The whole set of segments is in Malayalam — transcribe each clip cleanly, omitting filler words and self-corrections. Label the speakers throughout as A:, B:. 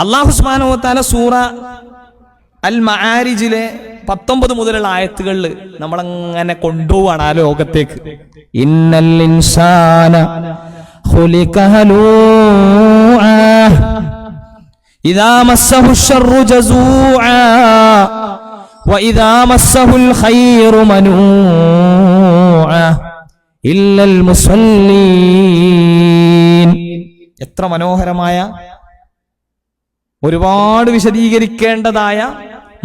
A: അല്ലാഹു സുബ്ഹാനഹു വ തആല സൂറ അൽ മആരിജിലെ 19 മുതലുള്ള ആയത്തുകളിൽ നമ്മളങ്ങനെ കൊണ്ടുപോവാണ് ആ ലോകത്തേക്ക്. ഇന്നൽ ഇൻസാന ഖുലിക ഹലൂഅ ഇദാ മസ്സഹു ശർറു ജസൂഅ വഇദാ മസ്സഹുൽ ഖൈറു മനൂഅ ഇല്ലൽ മുസല്ലീൻ. എത്ര മനോഹരമായ, ഒരുപാട് വിശദീകരിക്കേണ്ടതായ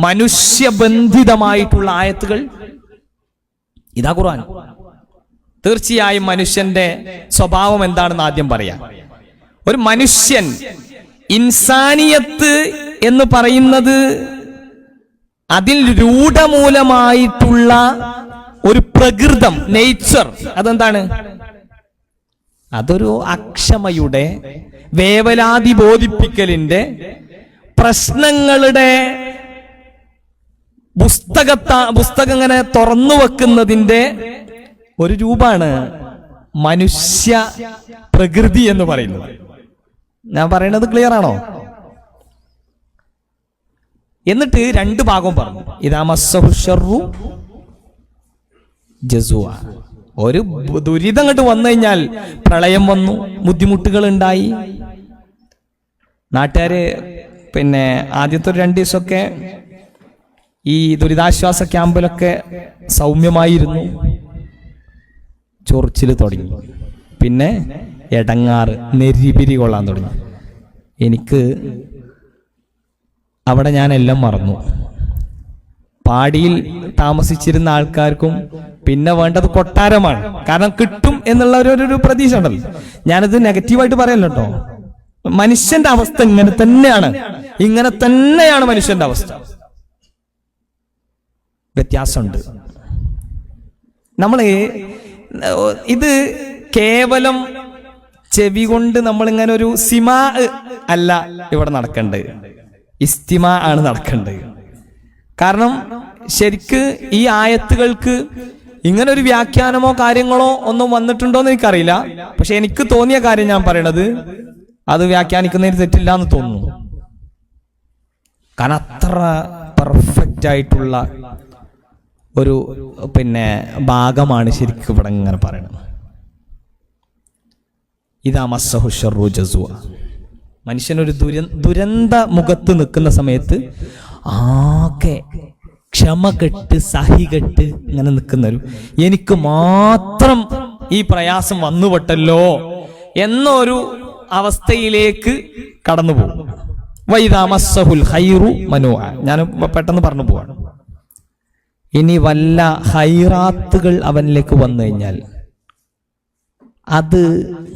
A: മനുഷ്യബന്ധിതമായിട്ടുള്ള ആയത്തുകൾ. ഇതാ ഖുർആൻ. തീർച്ചയായും മനുഷ്യന്റെ സ്വഭാവം എന്താണെന്ന് ആദ്യം പറയാം. ഒരു മനുഷ്യൻ, ഇൻസാനിയത്ത് എന്ന് പറയുന്നത് അതിൽ രൂഢമൂലമായിട്ടുള്ള ഒരു പ്രകൃതം, നേച്ചർ. അതെന്താണ്? അതൊരു അക്ഷമയുടെ, വേവലാതി ബോധിപ്പിക്കലിന്റെ, പ്രശ്നങ്ങളുടെ പുസ്തകം ഇങ്ങനെ തുറന്നു വെക്കുന്നതിന്റെ ഒരു രൂപമാണ് മനുഷ്യ പ്രകൃതി എന്ന് പറയുന്നത്. ഞാൻ പറയുന്നത് ക്ലിയർ ആണോ? എന്നിട്ട് രണ്ട് ഭാഗവും പറഞ്ഞു. ഇദാ മസ്സഹു ശർറു ജസൂഅ. ഒരു ദുരിതം അങ്ങോട്ട് വന്നു കഴിഞ്ഞാൽ, പ്രളയം വന്നു, ബുദ്ധിമുട്ടുകൾ ഉണ്ടായി, നാട്ടുകാര് ആദ്യത്തെ ഒരു 2 ദിവസമൊക്കെ ഈ ദുരിതാശ്വാസ ക്യാമ്പിലൊക്കെ സൗമ്യമായിരുന്നു. ചൊറിച്ചിൽ തുടങ്ങി, പിന്നെ എടങ്ങാറ്, നെരിപിരി കൊള്ളാൻ തുടങ്ങി. എനിക്ക് അവിടെ ഞാനെല്ലാം മറന്നു. പാടിയിൽ താമസിച്ചിരുന്ന ആൾക്കാർക്കും പിന്നെ വേണ്ടത് കൊട്ടാരമാണ്. കാരണം കിട്ടും എന്നുള്ള ഒരു പ്രതീക്ഷ ഉണ്ടല്ലോ. ഞാനത് നെഗറ്റീവായിട്ട് പറയല്ലോ കേട്ടോ. മനുഷ്യന്റെ അവസ്ഥ ഇങ്ങനെ തന്നെയാണ് മനുഷ്യന്റെ അവസ്ഥ. വ്യത്യാസമുണ്ട്. ഇത് കേവലം ചെവി കൊണ്ട് നമ്മളിങ്ങനെ ഒരു സിമാ അല്ല ഇവിടെ നടക്കേണ്ടത്, ഇസ്തിമാ ആണ് നടക്കേണ്ടത്. കാരണം ശരിക്ക് ഈ ആയത്തുകൾക്ക് ഇങ്ങനെ ഒരു വ്യാഖ്യാനമോ കാര്യങ്ങളോ ഒന്നും വന്നിട്ടുണ്ടോന്ന് എനിക്കറിയില്ല. പക്ഷെ എനിക്ക് തോന്നിയ കാര്യം ഞാൻ പറയണത്, അത് വ്യാഖ്യാനിക്കുന്നതിന് തെറ്റില്ല എന്ന് തോന്നുന്നു. കാരണം അത്ര പെർഫെക്റ്റ് ആയിട്ടുള്ള ഒരു ഭാഗമാണ് ശരിക്കും ഇവിടെ ഇങ്ങനെ പറയണത്. ഇദാ മസ്സഹു ശർറു ജസൂഅ. മനുഷ്യനൊരു ദുരന്ത മുഖത്ത് നിൽക്കുന്ന സമയത്ത് ആകെ ക്ഷമ കെട്ട് സഹികെട്ട് ഇങ്ങനെ നിൽക്കുന്നൊരു, എനിക്ക് മാത്രം ഈ പ്രയാസം വന്നുപെട്ടല്ലോ എന്നൊരു അവസ്ഥയിലേക്ക് കടന്നു പോകും. വഇദാ മസ്സഹുൽ ഖൈറു മനൂഅ. ഞാൻ പെട്ടെന്ന് പറഞ്ഞു പോവാണ്. ഇനി വല്ല ഹൈറാത്തുകൾ അവനിലേക്ക് വന്നു കഴിഞ്ഞാൽ അത്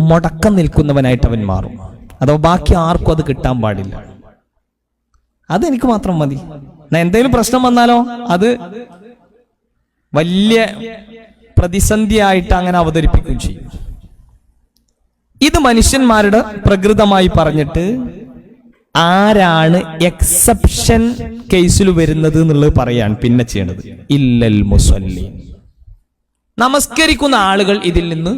A: മുടക്കം നിൽക്കുന്നവനായിട്ട് അവൻ മാറും. അഥവാ ബാക്കി ആർക്കും അത് കിട്ടാൻ പാടില്ല. അതെനിക്ക് മാത്രം മതി. എന്തെങ്കിലും പ്രശ്നം വന്നാലോ അത് വലിയ പ്രതിസന്ധിയായിട്ട് അങ്ങനെ അവതരിപ്പിക്കുകയും ചെയ്യും. ഇത് മനുഷ്യന്മാരുടെ പ്രകൃതമായി പറഞ്ഞിട്ട് ആരാണ് എക്സെപ്ഷൻ കേസിൽ വരുന്നത് എന്നുള്ളത് പറയാൻ പിന്നെ ചെയ്യേണ്ടത്. ഇല്ലൽ മുസല്ലീൻ. നമസ്കരിക്കുന്ന ആളുകൾ ഇതിൽ നിന്ന്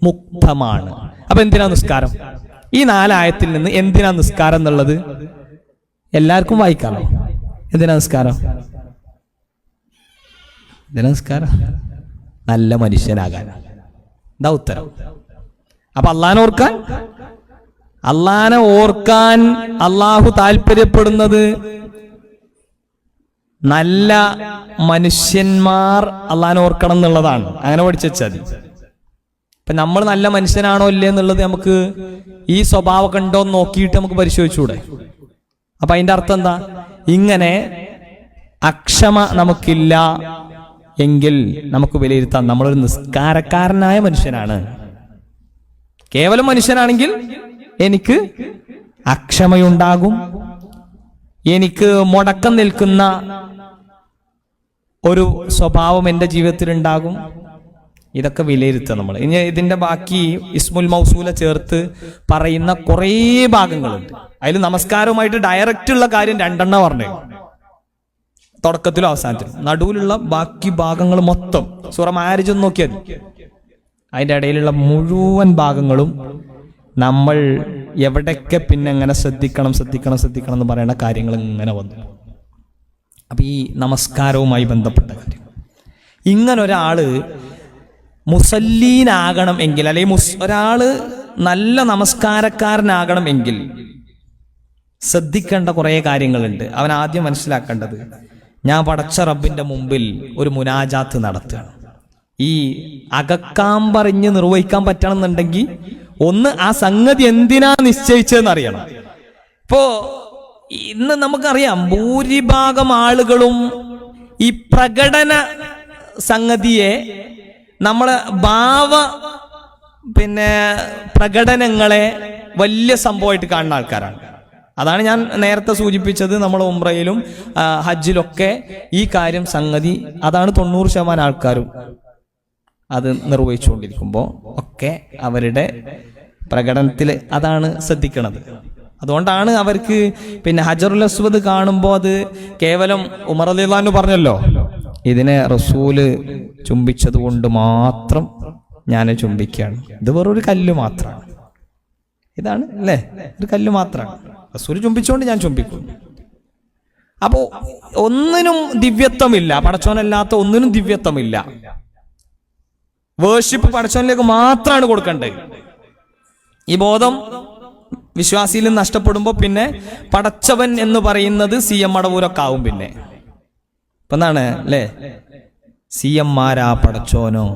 A: മുക്തമാണ്. അപ്പൊ എന്തിനാ നിസ്കാരം? ഈ 4 ആയത്തിൽ നിന്ന് എന്തിനാ നിസ്കാരം എന്നുള്ളത് എല്ലാവർക്കും വായിക്കാമോ? എന്തിനാ നിസ്കാരം? നിസ്കാരം നല്ല മനുഷ്യനാകാൻ. എന്താ ഉത്തരം? അപ്പൊ അള്ളാനെ ഓർക്കാൻ അള്ളാഹു താല്പര്യപ്പെടുന്നത് നല്ല മനുഷ്യന്മാർ അള്ളാനെ ഓർക്കണം എന്നുള്ളതാണ്. അങ്ങനെ പഠിച്ചാൽ മതി. ഇപ്പൊ നമ്മൾ നല്ല മനുഷ്യനാണോ ഇല്ലേ എന്നുള്ളത് നമുക്ക് ഈ സ്വഭാവം ഉണ്ടോ എന്ന് നോക്കിയിട്ട് നമുക്ക് പരിശോധിച്ചൂടെ? അപ്പൊ അതിന്റെ അർത്ഥം എന്താ? ഇങ്ങനെ അക്ഷമ നമുക്കില്ല എങ്കിൽ നമുക്ക് വിലയിരുത്താം നമ്മളൊരു നിസ്കാരക്കാരനായ മനുഷ്യനാണ്. കേവലം മനുഷ്യനാണെങ്കിൽ എനിക്ക് അക്ഷമയുണ്ടാകും, എനിക്ക് മുടക്കം നിൽക്കുന്ന ഒരു സ്വഭാവം എൻ്റെ ജീവിതത്തിൽ ഉണ്ടാകും. ഇതൊക്കെ വിലയിരുത്തുക നമ്മൾ. ഇനി ഇതിന്റെ ബാക്കി ഇസ്മുൽ മൗസൂല ചേർത്ത് പറയുന്ന കുറേ ഭാഗങ്ങളുണ്ട്. അതിൽ നമസ്കാരവുമായിട്ട് ഡയറക്റ്റ് ഉള്ള കാര്യം 2 പറഞ്ഞു, തുടക്കത്തിലും അവസാനത്തിലും. നടുവിലുള്ള ബാക്കി ഭാഗങ്ങൾ മൊത്തം സൂറ മആരിജ് ഒന്ന് നോക്കിയാൽ അതിൻ്റെ ഇടയിലുള്ള മുഴുവൻ ഭാഗങ്ങളും നമ്മൾ എവിടെയൊക്കെ പിന്നെ എങ്ങനെ ശ്രദ്ധിക്കണം എന്ന് പറയുന്ന കാര്യങ്ങൾ ഇങ്ങനെ വന്നു. അപ്പൊ ഈ നമസ്കാരവുമായി ബന്ധപ്പെട്ട കാര്യം, ഇങ്ങനെ ഒരാള് മുസല്ലീനാകണം എങ്കിൽ, അല്ലെങ്കിൽ ഒരാള് നല്ല നമസ്കാരക്കാരനാകണം എങ്കിൽ ശ്രദ്ധിക്കേണ്ട കുറേ കാര്യങ്ങളുണ്ട്. അവൻ ആദ്യം മനസ്സിലാക്കേണ്ടത്, ഞാൻ പടച്ച റബ്ബിന്റെ മുമ്പിൽ ഒരു മുനാജാത്ത് നടത്തുകയാണ്. ഈ അകക്കാമ്പറിഞ്ഞ് നിർവഹിക്കാൻ പറ്റണമെന്നുണ്ടെങ്കിൽ ഒന്ന് ആ സംഗതി എന്തിനാ നിശ്ചയിച്ചതെന്ന് അറിയണം. ഇപ്പോ ഇന്ന് നമുക്കറിയാം, ഭൂരിഭാഗം ആളുകളും ഈ പ്രകടന സംഗതിയെ നമ്മളെ പ്രകടനങ്ങളെ വലിയ സംഭവമായിട്ട് കാണുന്ന ആൾക്കാരാണ്. അതാണ് ഞാൻ നേരത്തെ സൂചിപ്പിച്ചത്. നമ്മൾ ഉംറയിലും ഹജ്ജിലൊക്കെ ഈ കാര്യം സംഗതി അതാണ് 90% ആൾക്കാരും അത് നിർവഹിച്ചുകൊണ്ടിരിക്കുമ്പോൾ ഒക്കെ അവരുടെ പ്രകടനത്തിൽ അതാണ് ശ്രദ്ധിക്കണത്. അതുകൊണ്ടാണ് അവർക്ക് ഹജറുൽ അസ്വദ് കാണുമ്പോൾ അത് കേവലം ഉമർ റളിയല്ലാഹു അൻഹു പറഞ്ഞല്ലോ, ഇതിനെ റസൂല് ചുംബിച്ചത് കൊണ്ട് മാത്രം ഞാൻ ചുംബിക്കുകയാണ്, ഇത് വെറൊരു കല്ല് മാത്രമാണ്, ഇതാണ് അല്ലേ, ഒരു കല്ല് മാത്രമാണ്, റസൂല് ചുംബിച്ചുകൊണ്ട് ഞാൻ ചുംബിക്കുന്നു. അപ്പോ ഒന്നിനും ദിവ്യത്വമില്ല, പടച്ചോനല്ലാത്ത ഒന്നിനും ദിവ്യത്വമില്ല. വേർഷിപ്പ് പടച്ചോനിലേക്ക് മാത്രമാണ് കൊടുക്കേണ്ടത്. ഈ ബോധം വിശ്വാസിയിൽ നിന്ന് നഷ്ടപ്പെടുമ്പോ പിന്നെ പടച്ചവൻ എന്ന് പറയുന്നത് CM മടവൂരൊക്കെ ആവും. പിന്നെ ഇപ്പൊ എന്താണ് അല്ലേ, CM മാരാ പടച്ചോനോ,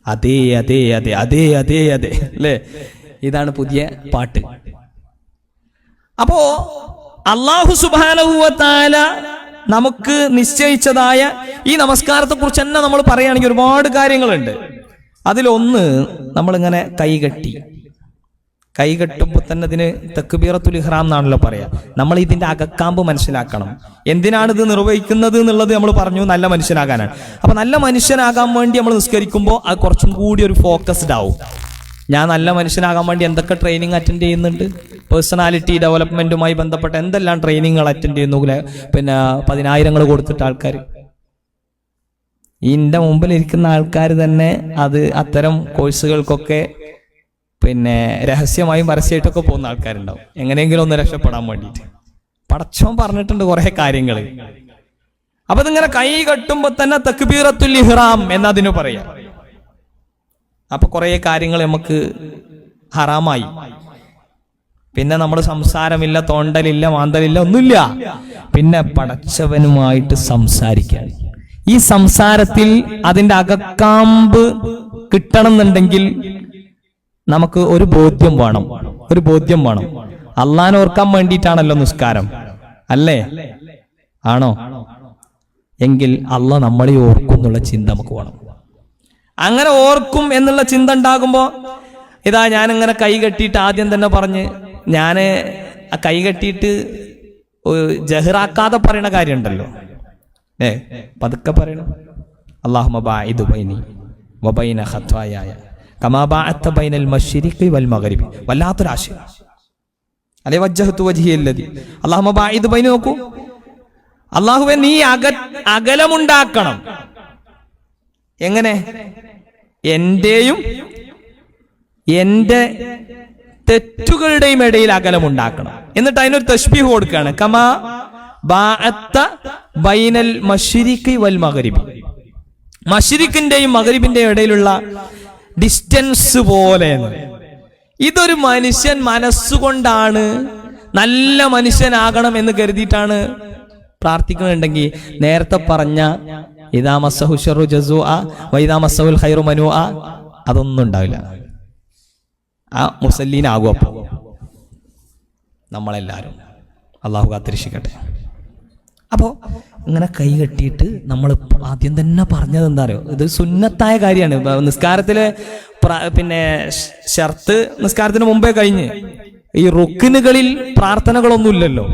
A: അതേ അതേ അതെ അതേ അതേ അതെ അല്ലേ, ഇതാണ് പുതിയ പാട്ട്. അപ്പോ അല്ലാഹു സുബ്ഹാനഹു വ തആല നമുക്ക് നിശ്ചയിച്ചതായ ഈ നമസ്കാരത്തെ കുറിച്ച് തന്നെ നമ്മൾ പറയുകയാണെങ്കിൽ ഒരുപാട് കാര്യങ്ങളുണ്ട്. അതിലൊന്ന്, നമ്മളിങ്ങനെ കൈകെട്ടുമ്പോൾ തന്നെ ഇതിന് തക്ബീറത്തുൽ ഇഹ്റാം എന്നാണല്ലോ പറയാ. നമ്മൾ ഇതിന്റെ അകക്കാമ്പ് മനസ്സിലാക്കണം. എന്തിനാണ് ഇത് നിർവഹിക്കുന്നത് എന്നുള്ളത് നമ്മൾ പറഞ്ഞു, നല്ല മനുഷ്യനാകാനാണ്. അപ്പൊ നല്ല മനുഷ്യനാകാൻ വേണ്ടി നമ്മൾ നിസ്കരിക്കുമ്പോൾ അത് കുറച്ചും കൂടി ഒരു ഫോക്കസ്ഡ് ആവും. ഞാൻ നല്ല മനുഷ്യനാകാൻ വേണ്ടി എന്തൊക്കെ ട്രെയിനിങ് അറ്റൻഡ് ചെയ്യുന്നുണ്ട്, പേഴ്സണാലിറ്റി ഡെവലപ്മെന്റുമായി ബന്ധപ്പെട്ട എന്തെല്ലാം ട്രെയിനിങ്ങുകൾ അറ്റൻഡ് ചെയ്യുന്നു, 10,000 കൊടുത്തിട്ട് ആൾക്കാർ. ഇതിൻ്റെ മുമ്പിലിരിക്കുന്ന ആൾക്കാർ തന്നെ അത് അത്തരം കോഴ്സുകൾക്കൊക്കെ രഹസ്യമായും പരസ്യമായിട്ടൊക്കെ പോകുന്ന ആൾക്കാരുണ്ടാവും, എങ്ങനെയെങ്കിലും ഒന്ന് രക്ഷപ്പെടാൻ വേണ്ടിയിട്ട്. പടച്ചോൻ പറഞ്ഞിട്ടുണ്ട് കുറെ കാര്യങ്ങൾ. അപ്പൊ ഇതിങ്ങനെ കൈ കെട്ടുമ്പോ തന്നെ തക്ബീറത്തുൽ ഇഹ്റാം എന്നതിന് പറയാം. അപ്പൊ കുറെ കാര്യങ്ങൾ നമുക്ക് ഹറാമായി. പിന്നെ നമ്മുടെ സംസാരമില്ല, തോണ്ടലില്ല, മാന്തലില്ല, ഒന്നുമില്ല. പിന്നെ പടച്ചവനുമായിട്ട് സംസാരിക്കാൻ, ഈ സംസാരത്തിൽ അതിന്റെ അകക്കാമ്പ് കിട്ടണം എന്നുണ്ടെങ്കിൽ നമുക്ക് ഒരു ബോധ്യം വേണം. അള്ളാനെ ഓർക്കാൻ വേണ്ടിയിട്ടാണല്ലോ നിസ്കാരം, അല്ലേ? ആണോ? എങ്കിൽ അള്ളാഹ് നമ്മളെ ഓർക്കും എന്നുള്ള ചിന്ത നമുക്ക് വേണം. അങ്ങനെ ഓർക്കും എന്നുള്ള ചിന്ത ഉണ്ടാകുമ്പോ ഇതാ ഞാനിങ്ങനെ കൈ കെട്ടിയിട്ട് ആദ്യം തന്നെ പറഞ്ഞ്, ഞാന് ആ കൈ കെട്ടിയിട്ട് ജഹ്റാക്കാതെ പറയണ കാര്യമുണ്ടല്ലോ, പതുക്കെ പറയണം. അല്ലാഹുമ്മ ബാഇദ് ബൈനി വബൈന ഖത്വായായ കമാ ബഅഅത ബൈനൽ മശ്രിഖി വൽ മഗ്രിബി. വല്ലാത്തൊരാശയം അലൈ വജ്ജഹതു വജ്ഹിയല്ലദി. അല്ലാഹുമ്മ ബാഇദ് ബൈനി, നോക്കൂ, അല്ലാഹുവേ നീ അകലമുണ്ടാക്കണം. എങ്ങനെ? എന്റെയും എന്റെ തെറ്റുകളുടെയും ഇടയിൽ അകലമുണ്ടാക്കണം. എന്നിട്ട് അതിനൊരു തശ്ബീഹ് കൊടുക്കുകയാണ്, കമാ ബഅഅത ബൈനൽ മശ്രിഖി വൽ മഗ്രിബി. മശ്രിഖിന്റെയും മഗ്രിബിന്റെയും ഇടയിലുള്ള ഡിസ്റ്റൻസ് പോലെ. ഇതൊരു മനുഷ്യൻ മനസ്സുകൊണ്ടാണ് നല്ല മനുഷ്യനാകണം എന്ന് കരുതിയിട്ടാണ് പ്രാർത്ഥിക്കുന്നുണ്ടെങ്കിൽ നേരത്തെ പറഞ്ഞ ഇദാ മസ്സഹു ശർറു ജസൂഅ വഇദാ മസ്സഹുൽ ഖൈറു മനുഅ അതൊന്നും ഉണ്ടാവില്ല. ആ മുസല്ലീനാകും. അപ്പോൾ നമ്മളെല്ലാവരും അള്ളാഹു കാത്തിരക്ഷിക്കട്ടെ. അപ്പോൾ ഇങ്ങനെ കൈ കെട്ടിയിട്ട് നമ്മൾ ആദ്യം തന്നെ പറഞ്ഞത് എന്താ അറിയോ, ഇത് സുന്നത്തായ കാര്യമാണ്. നിസ്കാരത്തിലെ ഷർത്ത് നിസ്കാരത്തിന് മുമ്പേ കഴിഞ്ഞ്, ഈ റുക്കിനുകളിൽ പ്രാർത്ഥനകളൊന്നുമില്ലല്ലോ.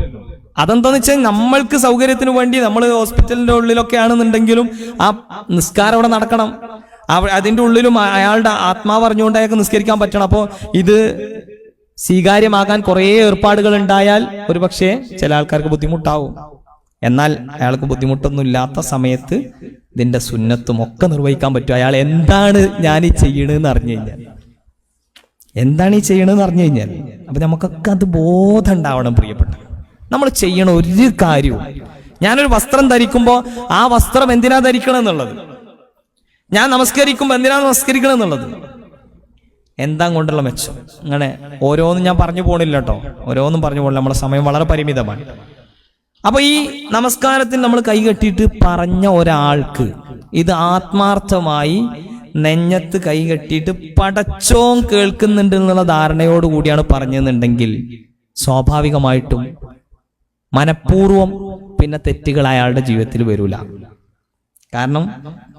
A: അതെന്താന്ന് വെച്ചാൽ നമ്മൾക്ക് സൗകര്യത്തിന് വേണ്ടി നമ്മൾ ഹോസ്പിറ്റലിന്റെ ഉള്ളിലൊക്കെ ആണെന്നുണ്ടെങ്കിലും ആ നിസ്കാരം അവിടെ നടക്കണം. അതിന്റെ ഉള്ളിലും അയാളുടെ ആത്മാവ് അറിഞ്ഞുകൊണ്ട് അയാൾക്ക് നിസ്കരിക്കാൻ പറ്റണം. അപ്പോൾ ഇത് സ്വീകാര്യമാകാൻ കുറേ ഏർപ്പാടുകൾ ഉണ്ടായാൽ ഒരുപക്ഷെ ചില ആൾക്കാർക്ക് ബുദ്ധിമുട്ടാവും. എന്നാൽ അയാൾക്ക് ബുദ്ധിമുട്ടൊന്നും ഇല്ലാത്ത സമയത്ത് ഇതിന്റെ സുന്നത്തും ഒക്കെ നിർവഹിക്കാൻ പറ്റും. അയാൾ എന്താണ് ഞാൻ ഈ ചെയ്യണെന്ന് അറിഞ്ഞു കഴിഞ്ഞാൽ, എന്താണ് ഈ ചെയ്യണമെന്ന് അറിഞ്ഞു കഴിഞ്ഞാൽ അപ്പൊ നമുക്കൊക്കെ അത് ബോധം ഉണ്ടാവണം. പ്രിയപ്പെട്ട, നമ്മൾ ചെയ്യണ ഒരു കാര്യവും, ഞാനൊരു വസ്ത്രം ധരിക്കുമ്പോൾ ആ വസ്ത്രം എന്തിനാ ധരിക്കണം എന്നുള്ളത്, ഞാൻ നമസ്കരിക്കുമ്പോൾ എന്തിനാ നമസ്കരിക്കണം എന്നുള്ളത്, എന്താ കൊണ്ടുള്ള മെച്ചം, അങ്ങനെ ഓരോന്നും ഞാൻ പറഞ്ഞു പോണില്ല കേട്ടോ, ഓരോന്നും പറഞ്ഞു പോണില്ല, നമ്മുടെ സമയം വളരെ പരിമിതമാണ്. അപ്പൊ ഈ നമസ്കാരത്തിന് നമ്മൾ കൈകെട്ടിയിട്ട് പറഞ്ഞ ഒരാൾക്ക് ഇത് ആത്മാർത്ഥമായി നെഞ്ഞത്ത് കൈകെട്ടിയിട്ട് പടച്ചോൻ കേൾക്കുന്നുണ്ട് എന്നുള്ള ധാരണയോട് കൂടിയാണ് പറഞ്ഞതെന്നുണ്ടെങ്കിൽ സ്വാഭാവികമായിട്ടും മനഃപൂർവം പിന്നെ തെറ്റുകൾ അയാളുടെ ജീവിതത്തിൽ വരൂല. കാരണം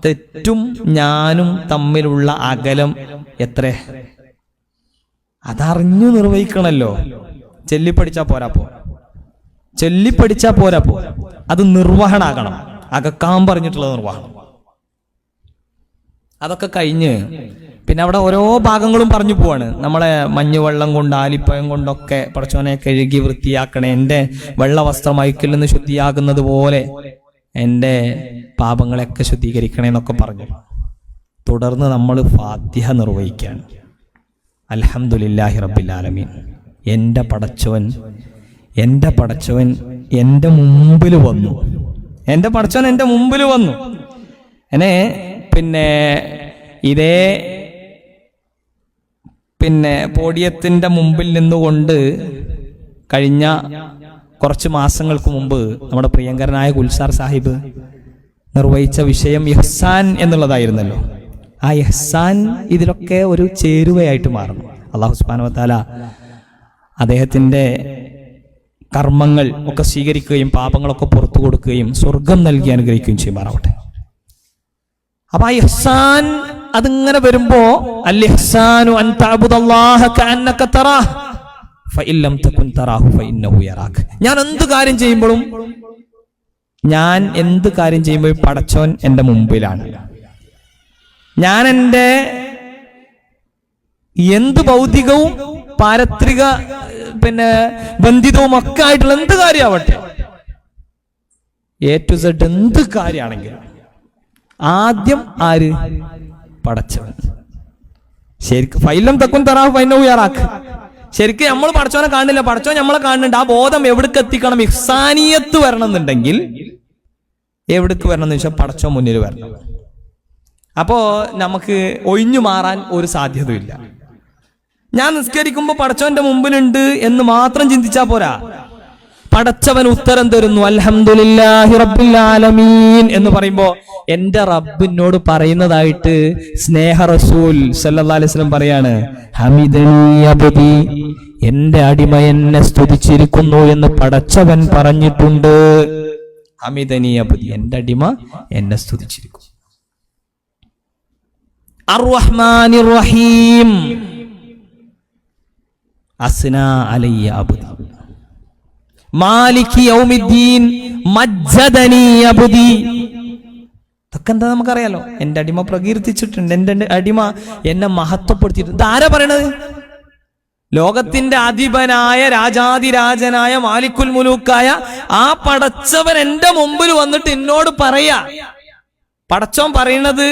A: തെറ്റും ഞാനും തമ്മിലുള്ള അകലം എത്ര, അതറിഞ്ഞു നിർവഹിക്കണല്ലോ. ചൊല്ലിപ്പടിച്ചാ പോരാപ്പോ, ചൊല്ലിപ്പടിച്ചാ പോരാപ്പോ, അത് നിർവഹണാകണം. അകക്കാൻ പറഞ്ഞിട്ടുള്ള നിർവഹണം. അതൊക്കെ കഴിഞ്ഞ് പിന്നെ അവിടെ ഓരോ ഭാഗങ്ങളും പറഞ്ഞു പോവാണ്. നമ്മളെ മഞ്ഞുവെള്ളം കൊണ്ട് ആലിപ്പഴം കൊണ്ടൊക്കെ പടച്ചോനെ കഴുകി വൃത്തിയാക്കണേ, എൻ്റെ വെള്ള വസ്ത്രം അയക്കിൽ നിന്ന് ശുദ്ധിയാകുന്നത് പോലെ എൻ്റെ പാപങ്ങളെയൊക്കെ ശുദ്ധീകരിക്കണേ എന്നൊക്കെ പറഞ്ഞു. തുടർന്ന് നമ്മൾ ഫാത്തിഹ നിർവഹിക്കുകയാണ്. അൽഹംദുലില്ലാഹി റബ്ബിൽ ആലമീൻ. എൻ്റെ പടച്ചവൻ എൻ്റെ മുമ്പിൽ വന്നു, എൻ്റെ പടച്ചവൻ എൻ്റെ മുമ്പിൽ വന്നു. എന്നെ ഇതേ പോഡിയത്തിൻ്റെ മുമ്പിൽ നിന്നുകൊണ്ട് കഴിഞ്ഞ കുറച്ച് മാസങ്ങൾക്ക് മുമ്പ് നമ്മുടെ പ്രിയങ്കരനായ ഗുൽസാർ സാഹിബ് നിർവഹിച്ച വിഷയം ഇഹ്സാൻ എന്നുള്ളതായിരുന്നല്ലോ. ആ ഇഹ്സാൻ ഇതിലൊക്കെ ഒരു ചേരുവയായിട്ട് മാറുന്നു. അല്ലാഹു സുബ്ഹാനഹു വ തആല അദ്ദേഹത്തിൻ്റെ കർമ്മങ്ങൾ ഒക്കെ സ്വീകരിക്കുകയും പാപങ്ങളൊക്കെ പുറത്തു കൊടുക്കുകയും സ്വർഗം നൽകി അനുഗ്രഹിക്കുകയും ചെയ്യുമാറാവട്ടെ. അപ്പൊ ആ ഇഹ്സാൻ അതിങ്ങനെ വരുമ്പോ അൽ ഇഹ്സാനു അൻ തഅബുദല്ലാഹ കഅന്നക തറാഹ് ഫഇൻ ലം തകുൻ തറാഹു ഫഇന്നഹു യറാക്. ഞാൻ എന്ത് കാര്യം ചെയ്യുമ്പോഴും പടച്ചോൻ എൻ്റെ മുമ്പിലാണ്. ഞാൻ എൻ്റെ എന്ത് ഭൗതികവും പാരത്രിക ബന്ധിതവും ഒക്കെ ആയിട്ടുള്ള എന്ത് കാര്യമാവട്ടെ, എ ടു സെഡ് എന്ത് കാര്യമാണെങ്കിലും ആദ്യം ആര്? പടച്ചവൻ. ശരിക്കും ഫൈലം തക്കും തറാഹു ഫൈനഹു യറാക്. ശരിക്കും നമ്മൾ പടച്ചവനെ കാണുന്നില്ല, പടച്ചവൻ നമ്മളെ കാണുന്നുണ്ട്. ആ ബോധം എവിടേക്ക് എത്തിക്കണം? ഇഹ്സാനിയത്ത് വരണം എന്നുണ്ടെങ്കിൽ എവിടേക്ക് വരണം എന്ന് വെച്ചാൽ പടച്ചവൻ മുന്നിൽ വരണം. അപ്പോ നമുക്ക് ഒഴിഞ്ഞു മാറാൻ ഒരു സാധ്യതയില്ല. ഞാൻ നിസ്കരിക്കുമ്പോൾ പടച്ചവന്റെ മുമ്പിലുണ്ട് എന്ന് മാത്രം ചിന്തിച്ചാ പോരാ, പടച്ചവൻ ഉത്തരം തരുന്നു അൽഹംദുലില്ലാഹി റബ്ബിൽ ആലമീൻ എന്ന് പറയുമ്പോ എന്റെ റബ്ബിനോട് പറയുന്നതായിട്ട് സ്നേഹ റസൂൽ സല്ലല്ലാഹു അലൈഹി വസല്ലം പറയാണ്, ഹമിദനി അബ്ദി, എന്റെ അടിമ എന്നെ സ്തുതിച്ചിരിക്കുന്നു എന്ന് പടച്ചവൻ പറഞ്ഞിട്ടുണ്ട്. ഹമിദനി അബ്ദി, എന്റെ അടിമ എന്നെ സ്തുതിച്ചിരിക്കുന്നു. അർ-റഹ്മാനിർ റഹീം, അസ്നാ അലയ്യ അബ്ദി, മാലികി യൗമിദ്ദീൻ, മജ്ജദനി അബ്ദി. ഇതൊക്കെ എന്താ നമുക്കറിയാലോ. എന്റെ അടിമ പ്രകീർത്തിച്ചിട്ടുണ്ട്, എന്റെ അടിമ എന്നെ മഹത്വപ്പെടുത്തിയിട്ടുണ്ട്. ഇതാരാ പറയണത്? ലോകത്തിന്റെ അധിപനായ രാജാതിരാജനായ മാലിക്കുൽ മുലൂക്കായ ആ പടച്ചവൻ എന്റെ മുമ്പിൽ വന്നിട്ട് എന്നോട് പറയാ. പടച്ചവൻ പറയണത്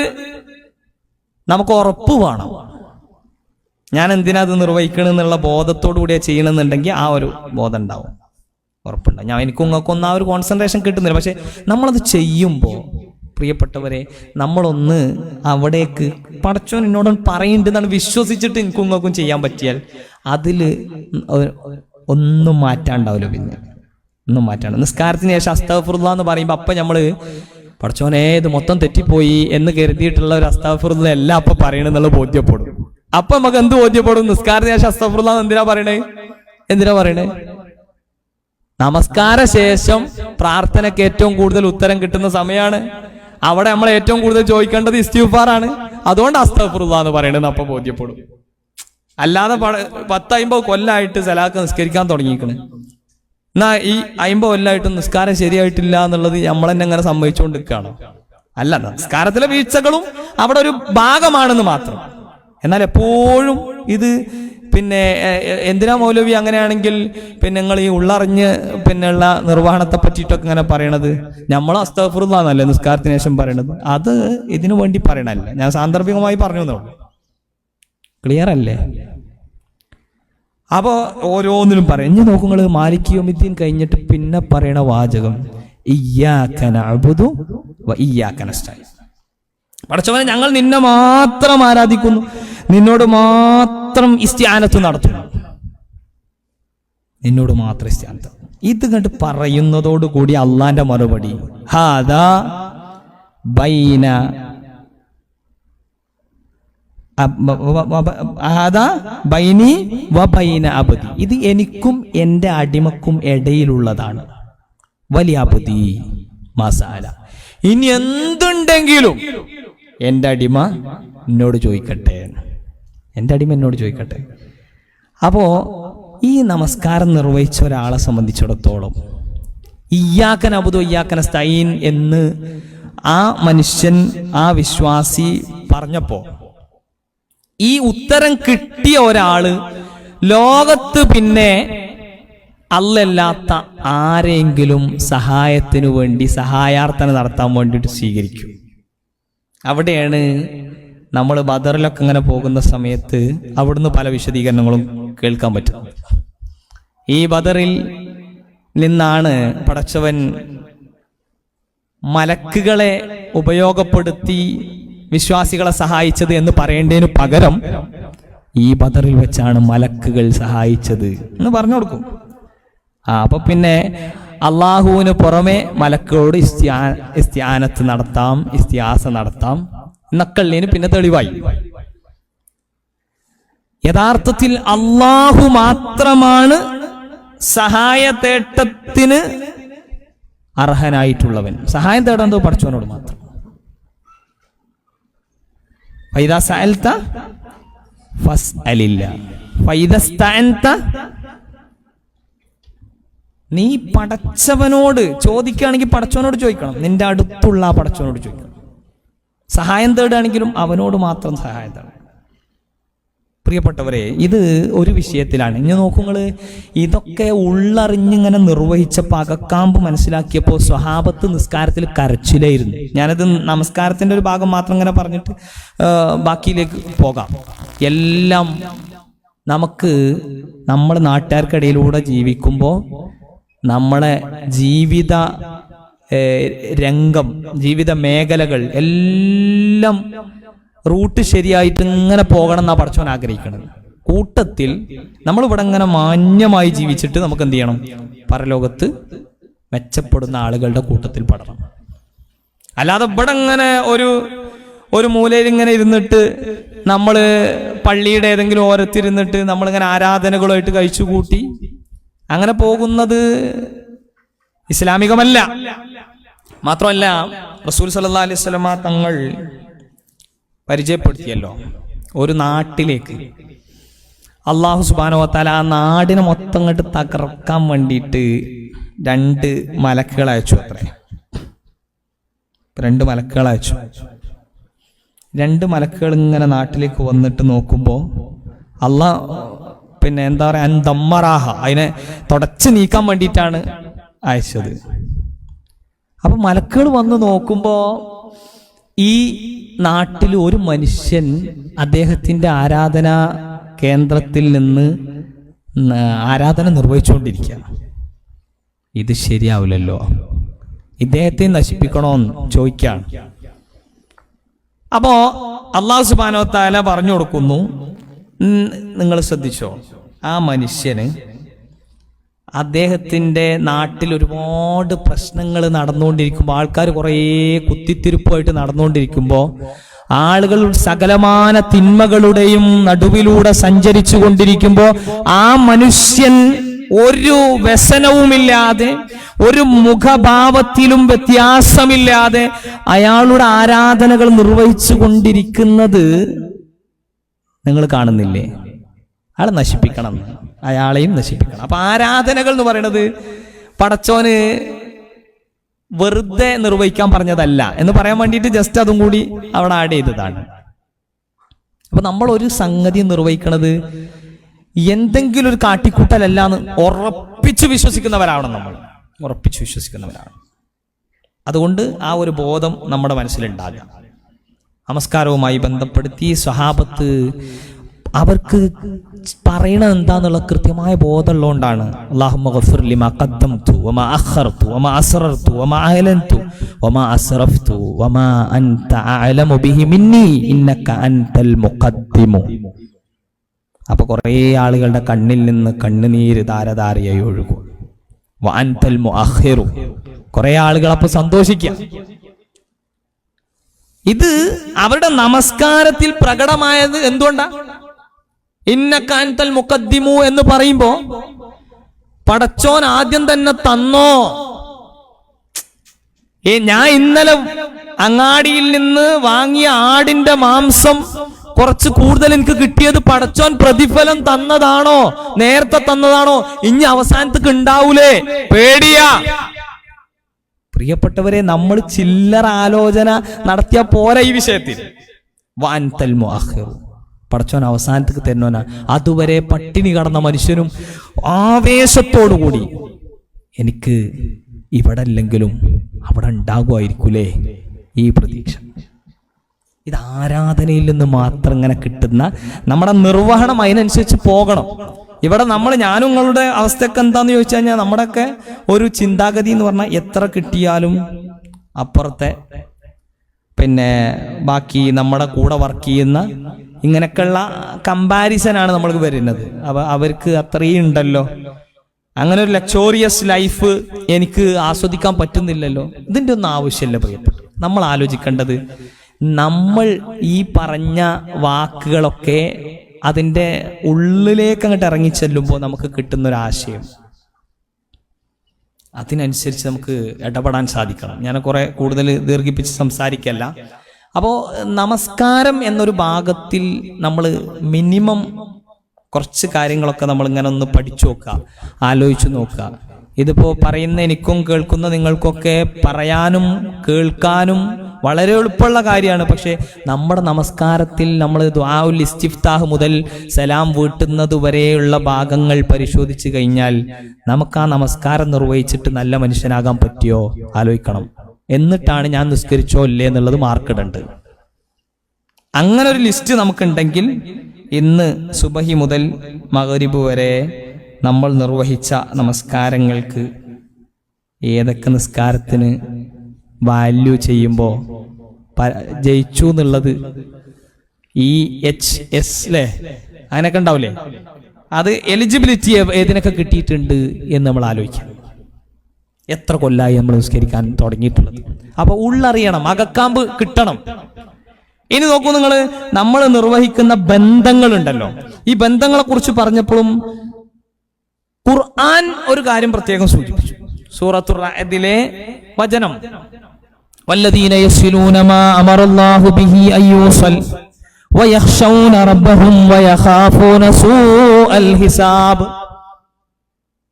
A: നമുക്ക് ഉറപ്പ് വേണം. ഞാൻ എന്തിനാ അത് നിർവഹിക്കണമെന്നുള്ള ബോധത്തോടു കൂടിയാ ചെയ്യണമെന്നുണ്ടെങ്കിൽ ആ ഒരു ബോധം ഉണ്ടാവും, ഉറപ്പുണ്ടാവും. എനിക്കും നിങ്ങൾക്കൊന്നും ആ ഒരു കോൺസെൻട്രേഷൻ കിട്ടുന്നില്ല. പക്ഷെ നമ്മളത് ചെയ്യുമ്പോൾ പ്രിയപ്പെട്ടവരെ, നമ്മളൊന്ന് അവിടേക്ക് പടച്ചോൻ എന്നോട് പറയുന്നുണ്ടെന്നാണ് വിശ്വസിച്ചിട്ട് എനിക്കും നിങ്ങൾക്കും ചെയ്യാൻ പറ്റിയാൽ അതിൽ ഒന്നും മാറ്റാണ്ടാവില്ല. പിന്നെ ഒന്നും മാറ്റാണ്ട് നിസ്കാരത്തിന് ശേഷം അസ്തഗ്ഫിറുല്ലാഹ് എന്ന് പറയുമ്പോൾ അപ്പം നമ്മൾ പടച്ചോനെ ഇത് മൊത്തം തെറ്റിപ്പോയി എന്ന് കരുതിയിട്ടുള്ള ഒരു അസ്തഗ്ഫിറുല്ലാഹ് എല്ലാം അപ്പം പറയണമെന്നുള്ള ബോധ്യപ്പെടും. അപ്പൊ നമുക്ക് എന്ത് ബോധ്യപ്പെടും? നിസ്കാരത്തിന് ശേഷം അസ്തഗ്ഫിറുല്ലാഹ് എന്തിനാ പറയണേ? നമസ്കാര ശേഷം പ്രാർത്ഥനയ്ക്ക് ഏറ്റവും കൂടുതൽ ഉത്തരം കിട്ടുന്ന സമയമാണ്. അവിടെ നമ്മൾ ഏറ്റവും കൂടുതൽ ചോദിക്കേണ്ടത് ഇസ്തിഗ്ഫാറാണ്. അതുകൊണ്ട് അസ്തഗ്ഫിറുല്ലാഹ് എന്ന് പറയണെന്ന് അപ്പൊ ബോധ്യപ്പെടും. അല്ലാതെ 10-50 കൊല്ലമായിട്ട് സലാത്ത് നിസ്കരിക്കാൻ തുടങ്ങിയിരിക്കണ്, എന്നാ ഈ 50 കൊല്ലമായിട്ടും നിസ്കാരം ശരിയായിട്ടില്ല എന്നുള്ളത് നമ്മൾ തന്നെ അങ്ങനെ സമ്മതിച്ചുകൊണ്ടിരിക്കുകയാണ്. അല്ല, നിസ്കാരത്തിലെ വീഴ്ചകളും അവിടെ ഒരു ഭാഗമാണെന്ന് മാത്രം. എന്നാൽ എപ്പോഴും ഇത് എന്തിനാ മൗലവി അങ്ങനെയാണെങ്കിൽ നിങ്ങൾ ഈ ഉള്ളറിഞ്ഞ് ഉള്ള നിർവഹണത്തെ പറ്റിയിട്ടൊക്കെ ഇങ്ങനെ പറയണത്? നമ്മൾ അസ്തഗ്ഫിറുല്ലാഹ് എന്നല്ലേ നിസ്കാരത്തിന് ശേഷം പറയണത്? അത് ഇതിനു വേണ്ടി പറയണല്ല, ഞാൻ സാന്ദർഭികമായി പറഞ്ഞു എന്നുള്ളൂ. ക്ലിയർ അല്ലേ? അപ്പോൾ ഓരോന്നിനും പറയും. ഇനി നോക്കുങ്ങൾ മാലിക് യൗമിദ്ദീൻ കഴിഞ്ഞിട്ട് പിന്നെ പറയണ വാചകം ഇയ്യാക നഅ്ബുദു വ ഇയ്യാക നസ്തഈൻ. പടച്ചവനെ, ഞങ്ങൾ നിന്നെ മാത്രം ആരാധിക്കുന്നു, നിന്നോട് മാത്രം ഇസ്തിആനത്ത് നടത്തുന്നു, നിന്നോട് മാത്രം ഇസ്തിആനത്ത്. ഇത് കണ്ട് പറയുന്നതോടുകൂടി അള്ളാന്റെ മറുപടി ഹാദാ ബൈന ബൈനി വ ബൈന അബ്ദി, ഇത് എനിക്കും എൻ്റെ അടിമക്കും ഇടയിലുള്ളതാണ്. വലിയ അബ്ദി മസാല, ഇനി എന്തുണ്ടെങ്കിലും എൻ്റെ അടിമ എന്നോട് ചോദിക്കട്ടെ, എൻ്റെ അടിമ എന്നോട് ചോദിക്കട്ടെ. അപ്പോ ഈ നമസ്കാരം നിർവഹിച്ച ഒരാളെ സംബന്ധിച്ചിടത്തോളം ഇയ്യാക നഅ്ബുദു ഇയ്യാക നസ്തഈൻ എന്ന് ആ മനുഷ്യൻ, ആ വിശ്വാസി പറഞ്ഞപ്പോ ഈ ഉത്തരം കിട്ടിയ ഒരാള് ലോകത്ത് പിന്നെ അല്ലല്ലാത്ത ആരെങ്കിലും സഹായത്തിനു വേണ്ടി സഹായാർത്ഥന നടത്താൻ വേണ്ടിയിട്ട് സ്വീകരിക്കും. അവിടെയാണ് നമ്മൾ ബദറിലൊക്കെ ഇങ്ങനെ പോകുന്ന സമയത്ത് അവിടുന്ന് പല വിശദീകരണങ്ങളും കേൾക്കാൻ പറ്റും. ഈ ബദറിൽ നിന്നാണ് പടച്ചവൻ മലക്കുകളെ ഉപയോഗപ്പെടുത്തി വിശ്വാസികളെ സഹായിച്ചത് എന്ന് പറയേണ്ടതിന് പകരം ഈ ബദറിൽ വെച്ചാണ് മലക്കുകൾ സഹായിച്ചത് എന്ന് പറഞ്ഞു കൊടുക്കും. അപ്പൊ പിന്നെ അള്ളാഹുവിന് പുറമെ മലക്കുകളോട് ഇസ്തിആനത്ത് നടത്താം, ഇസ്തിആസ നടത്താം എന്നൊക്കെയുള്ളതിന് പിന്നെ തെളിവായി. യഥാർത്ഥത്തിൽ അള്ളാഹു മാത്രമാണ് സഹായ തേട്ടത്തിന് അർഹനായിട്ടുള്ളവൻ. സഹായം തേടാൻ പഠിച്ചവനോട് മാത്രം. ഫൈദാ സഅൽത ഫസ്അലില്ല ഫൈദാ സ്തഅൻത, നീ പടച്ചവനോട് ചോദിക്കുകയാണെങ്കിൽ പടച്ചവനോട് ചോദിക്കണം, നിന്റെ അടുത്തുള്ള ആ പടച്ചവനോട് ചോദിക്കണം. സഹായം തേടുകയാണെങ്കിലും അവനോട് മാത്രം സഹായം തേടണം. പ്രിയപ്പെട്ടവരെ, ഇത് ഒരു വിഷയത്തിലാണ്. ഇനി നോക്കുങ്ങൾ, ഇതൊക്കെ ഉള്ളറിഞ്ഞിങ്ങനെ നിർവഹിച്ചപ്പോൾ അകക്കാമ്പ് മനസ്സിലാക്കിയപ്പോൾ സ്വഹാബത്ത് നിസ്കാരത്തിൽ കരച്ചിലായിരുന്നു. ഞാനത് നമസ്കാരത്തിൻ്റെ ഒരു ഭാഗം മാത്രം ഇങ്ങനെ പറഞ്ഞിട്ട് ബാക്കിയിലേക്ക് പോകാം. എല്ലാം നമുക്ക് നമ്മുടെ നാട്ടുകാർക്കിടയിലൂടെ ജീവിക്കുമ്പോൾ നമ്മളെ ജീവിത രംഗം, ജീവിത മേഖലകൾ എല്ലാം റൂട്ട് ശരിയായിട്ട് ഇങ്ങനെ പോകണം എന്നാണ് പടച്ചവൻ ആഗ്രഹിക്കുന്നത്. കൂട്ടത്തിൽ നമ്മളിവിടെ ഇങ്ങനെ മാന്യമായി ജീവിച്ചിട്ട് നമുക്ക് എന്ത് ചെയ്യണം? പരലോകത്ത് മെച്ചപ്പെടുന്ന ആളുകളുടെ കൂട്ടത്തിൽ പെടണം. അല്ലാതെ ഇവിടെ ഇങ്ങനെ ഒരു മൂലയിൽ ഇങ്ങനെ ഇരുന്നിട്ട് നമ്മൾ പള്ളിയുടെ ഏതെങ്കിലും ഓരത്തിരുന്നിട്ട് നമ്മളിങ്ങനെ ആരാധനകളുമായിട്ട് കഴിച്ചുകൂട്ടി അങ്ങനെ പോകുന്നത് ഇസ്ലാമികമല്ല. മാത്രമല്ല, റസൂൽ സല്ലല്ലാഹു അലൈഹി വസല്ലമ തങ്ങൾ പരിചയപ്പെടുത്തിയല്ലോ, ഒരു നാട്ടിലേക്ക് അള്ളാഹു സുബ്ഹാനഹു വ തആല ആ നാടിനെ മൊത്തം അങ്ങോട്ട് തകർക്കാൻ വേണ്ടിയിട്ട് 2 മലക്കുകൾ അയച്ചു. അത്രേ 2 മലക്കുകൾ അയച്ചു. 2 മലക്കുകൾ ഇങ്ങനെ നാട്ടിലേക്ക് വന്നിട്ട് നോക്കുമ്പോൾ അള്ളാഹ് പിന്നെ എന്താ പറയാ, അൻദമ്മറാഹ, അതിനെ തുടച്ച് നീക്കാൻ വേണ്ടിയിട്ടാണ് അയച്ചത്. അപ്പൊ മലക്കുകൾ വന്ന് നോക്കുമ്പോൾ ഈ നാട്ടിൽ ഒരു മനുഷ്യൻ അദ്ദേഹത്തിന്റെ ആരാധനാ കേന്ദ്രത്തിൽ നിന്ന് ആരാധന നിർവഹിച്ചുകൊണ്ടിരിക്കുക. ഇത് ശരിയാവില്ലല്ലോ, ഇദ്ദേഹത്തെ നശിപ്പിക്കണോന്ന് ചോദിക്കുകയാണ്. അപ്പോ അല്ലാഹു സുബ്ഹാനഹു വ തആല പറഞ്ഞു കൊടുക്കുന്നു, നിങ്ങൾ ശ്രദ്ധിച്ചോ, ആ മനുഷ്യന് അദ്ദേഹത്തിൻ്റെ നാട്ടിൽ ഒരുപാട് പ്രശ്നങ്ങൾ നടന്നുകൊണ്ടിരിക്കുമ്പോൾ, ആൾക്കാർ കുറേ കുത്തിത്തിരിപ്പായിട്ട് നടന്നുകൊണ്ടിരിക്കുമ്പോൾ, ആളുകൾ സകലമാന തിന്മകളുടെയും നടുവിലൂടെ സഞ്ചരിച്ചു കൊണ്ടിരിക്കുമ്പോൾ ആ മനുഷ്യൻ ഒരു വ്യസനവുമില്ലാതെ, ഒരു മുഖഭാവത്തിലും വ്യത്യാസമില്ലാതെ അയാളുടെ ആരാധനകൾ നിർവഹിച്ചു കൊണ്ടിരിക്കുന്നത് നിങ്ങൾ കാണുന്നില്ലേ? അയാളെ നശിപ്പിക്കണം, അയാളെയും നശിപ്പിക്കണം. അപ്പൊ ആരാധനകൾ എന്ന് പറയുന്നത് പടച്ചോന് വെറുതെ നിർവഹിക്കാൻ പറഞ്ഞതല്ല എന്ന് പറയാൻ വേണ്ടിയിട്ട് ജസ്റ്റ് അതും കൂടി അവിടെ ആഡ് ചെയ്തതാണ്. അപ്പൊ നമ്മൾ ഒരു സംഗതി നിർവഹിക്കണത് എന്തെങ്കിലും ഒരു കാട്ടിക്കൂട്ടലല്ല എന്ന് ഉറപ്പിച്ചു വിശ്വസിക്കുന്നവരാവണം. നമ്മൾ ഉറപ്പിച്ചു വിശ്വസിക്കുന്നവരാണ്. അതുകൊണ്ട് ആ ഒരു ബോധം നമ്മുടെ മനസ്സിലുണ്ടാകുക. നമസ്കാരവുമായി ബന്ധപ്പെടുത്തി സ്വഹാബത്ത് അവർക്ക് പറയണത് എന്താന്നുള്ള കൃത്യമായ ബോധമുള്ളതുകൊണ്ടാണ്. അല്ലാഹുമ്മ ഗഫിർ ലിമാ ഖദ്ദംതു വമാ അഖർതു വമാ അസ്റർതു വമാ അഅലൻതു വമാ അസ്റഫ്തു വമാ അൻത അഅലമു ബിഹി മിന്നി ഇന്നക അൻതൽ മുഖദ്ദിമു. അപ്പൊ കുറേ ആളുകളുടെ കണ്ണിൽ നിന്ന് കണ്ണുനീര് ധാരധാരയായി ഒഴുകും. വഅൻതൽ മുഅഖിറു, കുറേ ആളുകൾ അപ്പൊ സന്തോഷിക്കുക. ഇത് അവരുടെ നമസ്കാരത്തിൽ പ്രകടമായത് എന്തുകൊണ്ടാ? ഇന്നക അൻതൽ മുഖദ്ദിമു എന്ന് പറയുമ്പോ പടച്ചോൻ ആദ്യം തന്നെ തന്നോ? ഞാൻ ഇന്നലെ അങ്ങാടിയിൽ നിന്ന് വാങ്ങിയ ആടിന്റെ മാംസം കുറച്ച് കൂടുതൽ എനിക്ക് കിട്ടിയത് പടച്ചോൻ പ്രതിഫലം തന്നതാണോ, നേരത്തെ തന്നതാണോ, ഇനി അവസാനത്തേക്ക് ഉണ്ടാവൂലേ? പേടിയാ. പ്രിയപ്പെട്ടവരെ, നമ്മൾ ചില്ലറ ആലോചന നടത്തിയ പോരാ ഈ വിഷയത്തിൽ. വഅൻതൽ മുഅഖിറു, പടച്ചോൻ അവസാനത്തേക്ക് തരുന്നോനാ. അതുവരെ പട്ടിണി കടന്ന മനുഷ്യനും ആവേശത്തോടുകൂടി എനിക്ക് ഇവിടെ അല്ലെങ്കിലും അവിടെ ഉണ്ടാകുമായിരിക്കൂലേ ഈ പ്രതീക്ഷ. ഇത് ആരാധനയിൽ നിന്ന് മാത്രം ഇങ്ങനെ കിട്ടുന്ന നമ്മുടെ നിർവഹണം അതിനനുസരിച്ച് പോകണം. ഇവിടെ ഞാനും നിങ്ങളുടെ അവസ്ഥയൊക്കെ എന്താന്ന് ചോദിച്ചു കഴിഞ്ഞാൽ, നമ്മുടെയൊക്കെ ഒരു ചിന്താഗതി എന്ന് പറഞ്ഞാൽ എത്ര കിട്ടിയാലും അപ്പുറത്തെ ബാക്കി നമ്മുടെ കൂടെ വർക്ക് ചെയ്യുന്ന ഇങ്ങനെയൊക്കെയുള്ള കമ്പാരിസനാണ് നമ്മൾക്ക് വരുന്നത്. അവർക്ക് അത്രയും ഉണ്ടല്ലോ, അങ്ങനെ ഒരു ലക്ഷോറിയസ് ലൈഫ് എനിക്ക് ആസ്വദിക്കാൻ പറ്റുന്നില്ലല്ലോ. ഇതിൻ്റെ ഒന്നും ആവശ്യമില്ല പ്രിയപ്പെട്ടു. നമ്മൾ ആലോചിക്കേണ്ടത്, നമ്മൾ ഈ പറഞ്ഞ വാക്കുകളൊക്കെ അതിൻ്റെ ഉള്ളിലേക്ക് അങ്ങോട്ട് ഇറങ്ങിച്ചെല്ലുമ്പോൾ നമുക്ക് കിട്ടുന്നൊരാശയം, അതിനനുസരിച്ച് നമുക്ക് ഇടപെടാൻ സാധിക്കണം. ഞാൻ കൂടുതൽ ദീർഘിപ്പിച്ച് സംസാരിക്കല്ല. അപ്പോൾ നമസ്കാരം എന്നൊരു ഭാഗത്തിൽ നമ്മൾ മിനിമം കുറച്ച് കാര്യങ്ങളൊക്കെ നമ്മളിങ്ങനെ ഒന്ന് പഠിച്ചു നോക്കുക, ആലോചിച്ച് നോക്കുക. ഇതിപ്പോൾ പറയുന്ന എനിക്കും കേൾക്കുന്ന നിങ്ങൾക്കൊക്കെ പറയാനും കേൾക്കാനും വളരെ എളുപ്പമുള്ള കാര്യമാണ്. പക്ഷേ നമ്മുടെ നമസ്കാരത്തിൽ നമ്മൾ ദുആഉൽ ഇസ്തിഫ്താഹ് മുതൽ സലാം വീട്ടുന്നത് വരെയുള്ള ഭാഗങ്ങൾ പരിശോധിച്ച് കഴിഞ്ഞാൽ നമുക്ക് ആ നമസ്കാരം നിർവഹിച്ചിട്ട് നല്ല മനുഷ്യനാകാൻ പറ്റിയോ ആലോചിക്കണം. എന്നിട്ടാണ് ഞാൻ നിസ്കരിച്ചോ ഇല്ലേ എന്നുള്ളത് മാർക്കിടേണ്ടത്. അങ്ങനെ ഒരു ലിസ്റ്റ് നമുക്കുണ്ടെങ്കിൽ ഇന്ന് സുബഹി മുതൽ മഗ്രിബ് വരെ നമ്മൾ നിർവഹിച്ച നമസ്കാരങ്ങൾക്ക് ഏതൊക്കെ നിസ്കാരത്തിന് വാല്യൂ ചെയ്യുമ്പോൾ ജയിച്ചു എന്നുള്ളത് EHS അങ്ങനെയൊക്കെ ഉണ്ടാവില്ലേ, അത് എലിജിബിലിറ്റി ഏതിനൊക്കെ കിട്ടിയിട്ടുണ്ട് എന്ന് നമ്മൾ ആലോചിക്കാം. എത്ര കൊല്ലായി നമ്മൾ നിസ്കരിക്കാൻ തുടങ്ങിയിട്ടുള്ളത്. അപ്പൊ ഉള്ളറിയണം, അകക്കാമ്പ് കിട്ടണം. ഇനി നോക്കൂ നിങ്ങൾ, നമ്മൾ നിർവഹിക്കുന്ന ബന്ധങ്ങളുണ്ടല്ലോ, ഈ ബന്ധങ്ങളെ കുറിച്ച് പറഞ്ഞപ്പോഴും ഖുർആൻ ഒരു കാര്യം പ്രത്യേകം സൂചിപ്പിച്ചു. സൂറത്തുർ റഅദിലെ വചനം, വല്ലദീന യസ്ലൂന മാ അമറല്ലാഹു ബിഹി അയ്യൂസൽ വയഖ്ശൗന റബ്ബഹും വയഖാഫൂന സൂഅൽ ഹിസാബ്.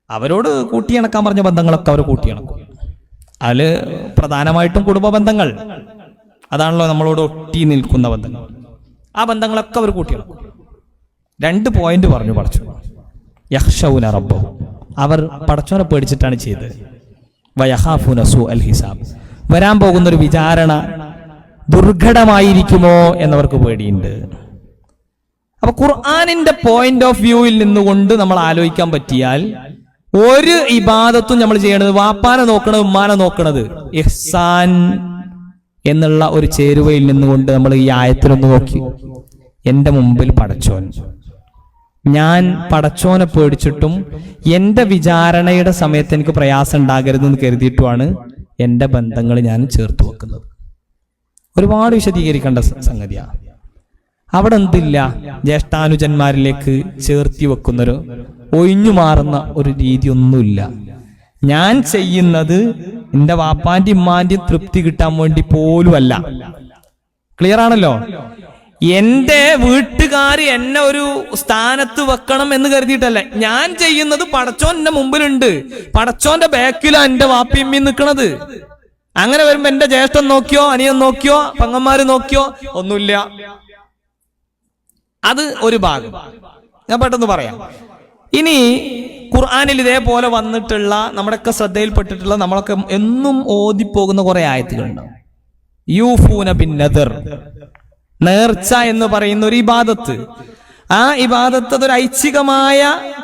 A: അവരോട് കൂട്ടിയിണക്കാൻ പറഞ്ഞ ബന്ധങ്ങളൊക്കെ അവർ കൂട്ടിയിണക്കും. അതില് പ്രധാനമായിട്ടും കുടുംബ ബന്ധങ്ങൾ, അതാണല്ലോ നമ്മളോട് ഒട്ടി നിൽക്കുന്ന ബന്ധങ്ങൾ. ആ ബന്ധങ്ങളൊക്കെ അവർ കൂട്ടിയിണക്കും. 2 പോയിന്റ് പറഞ്ഞു പഠിച്ചു. യഖ്ശൗന റബ്ബഹും, അവർ പടച്ചോനെ പേടിച്ചിട്ടാണ് ചെയ്തത്. വയഖാഫൂന സൂഅൽ ഹിസാബ്, വരാൻ പോകുന്നൊരു വിചാരണ ദുർഘടമായിരിക്കുമോ എന്നവർക്ക് പേടിയുണ്ട്. അപ്പൊ ഖുർആനിന്റെ പോയിന്റ് ഓഫ് വ്യൂവിൽ നിന്നുകൊണ്ട് നമ്മൾ ആലോചിക്കാൻ പറ്റിയാൽ ഒരു ഇബാദത്തും നമ്മൾ ചെയ്യണത് വാപ്പാനെ നോക്കണത് ഉമ്മാനെ നോക്കണത് ഇഹ്സാൻ എന്നുള്ള ഒരു ചേരുവയിൽ നിന്നുകൊണ്ട് നമ്മൾ ഈ ആയത്തിലൊന്ന് നോക്കി. എന്റെ മുമ്പിൽ പടച്ചോൻ, ഞാൻ പടച്ചോനെ പേടിച്ചിട്ടും എന്റെ വിചാരണയുടെ സമയത്ത് എനിക്ക് പ്രയാസം ഉണ്ടാകരുതെന്ന് കരുതിയിട്ടുമാണ് എന്റെ ബന്ധങ്ങൾ ഞാൻ ചേർത്ത് വെക്കുന്നത്. ഒരുപാട് വിശദീകരിക്കേണ്ട സംഗതിയാണ്. അവിടെ എന്തില്ല, ജ്യേഷ്ഠാനുജന്മാരിലേക്ക് ചേർത്തി വെക്കുന്നൊരു ഒഴിഞ്ഞു മാറുന്ന ഒരു രീതിയൊന്നുമില്ല. ഞാൻ ചെയ്യുന്നത് എന്റെ വാപ്പാന്റെയും ഉമ്മാന്റെയും തൃപ്തി കിട്ടാൻ വേണ്ടി പോലും അല്ല. ക്ലിയർ ആണല്ലോ? എന്റെ വീട്ടുകാര് എന്നെ ഒരു സ്ഥാനത്ത് വെക്കണം എന്ന് കരുതിയിട്ടല്ല ഞാൻ ചെയ്യുന്നത്. പടച്ചോൻ എന്റെ മുമ്പിലുണ്ട്, പടച്ചോന്റെ ബാക്കിലാണ് എന്റെ വാപ്പിയമ്മി നിൽക്കണത്. അങ്ങനെ വരുമ്പോ എന്റെ ജ്യേഷ്ഠൻ നോക്കിയോ, അനിയൻ നോക്കിയോ, പെങ്ങന്മാര് നോക്കിയോ ഒന്നുമില്ല. അത് ഒരു ഭാഗം ഞാൻ പെട്ടെന്ന് പറയാം. ഇനി ഖുർആനിൽ ഇതേപോലെ വന്നിട്ടുള്ള നമ്മുടെയൊക്കെ ശ്രദ്ധയിൽപ്പെട്ടിട്ടുള്ള നമ്മളൊക്കെ എന്നും ഓതിപ്പോകുന്ന കുറെ ആയത്തുകളുണ്ടാവും. യൂഫൂന ബിൻ നദർ, നേർച്ച എന്ന് പറയുന്ന ഒരു ഇബാദത്ത്. ആ ഇബാദത്ത് അതൊരു ഐച്ഛികമായ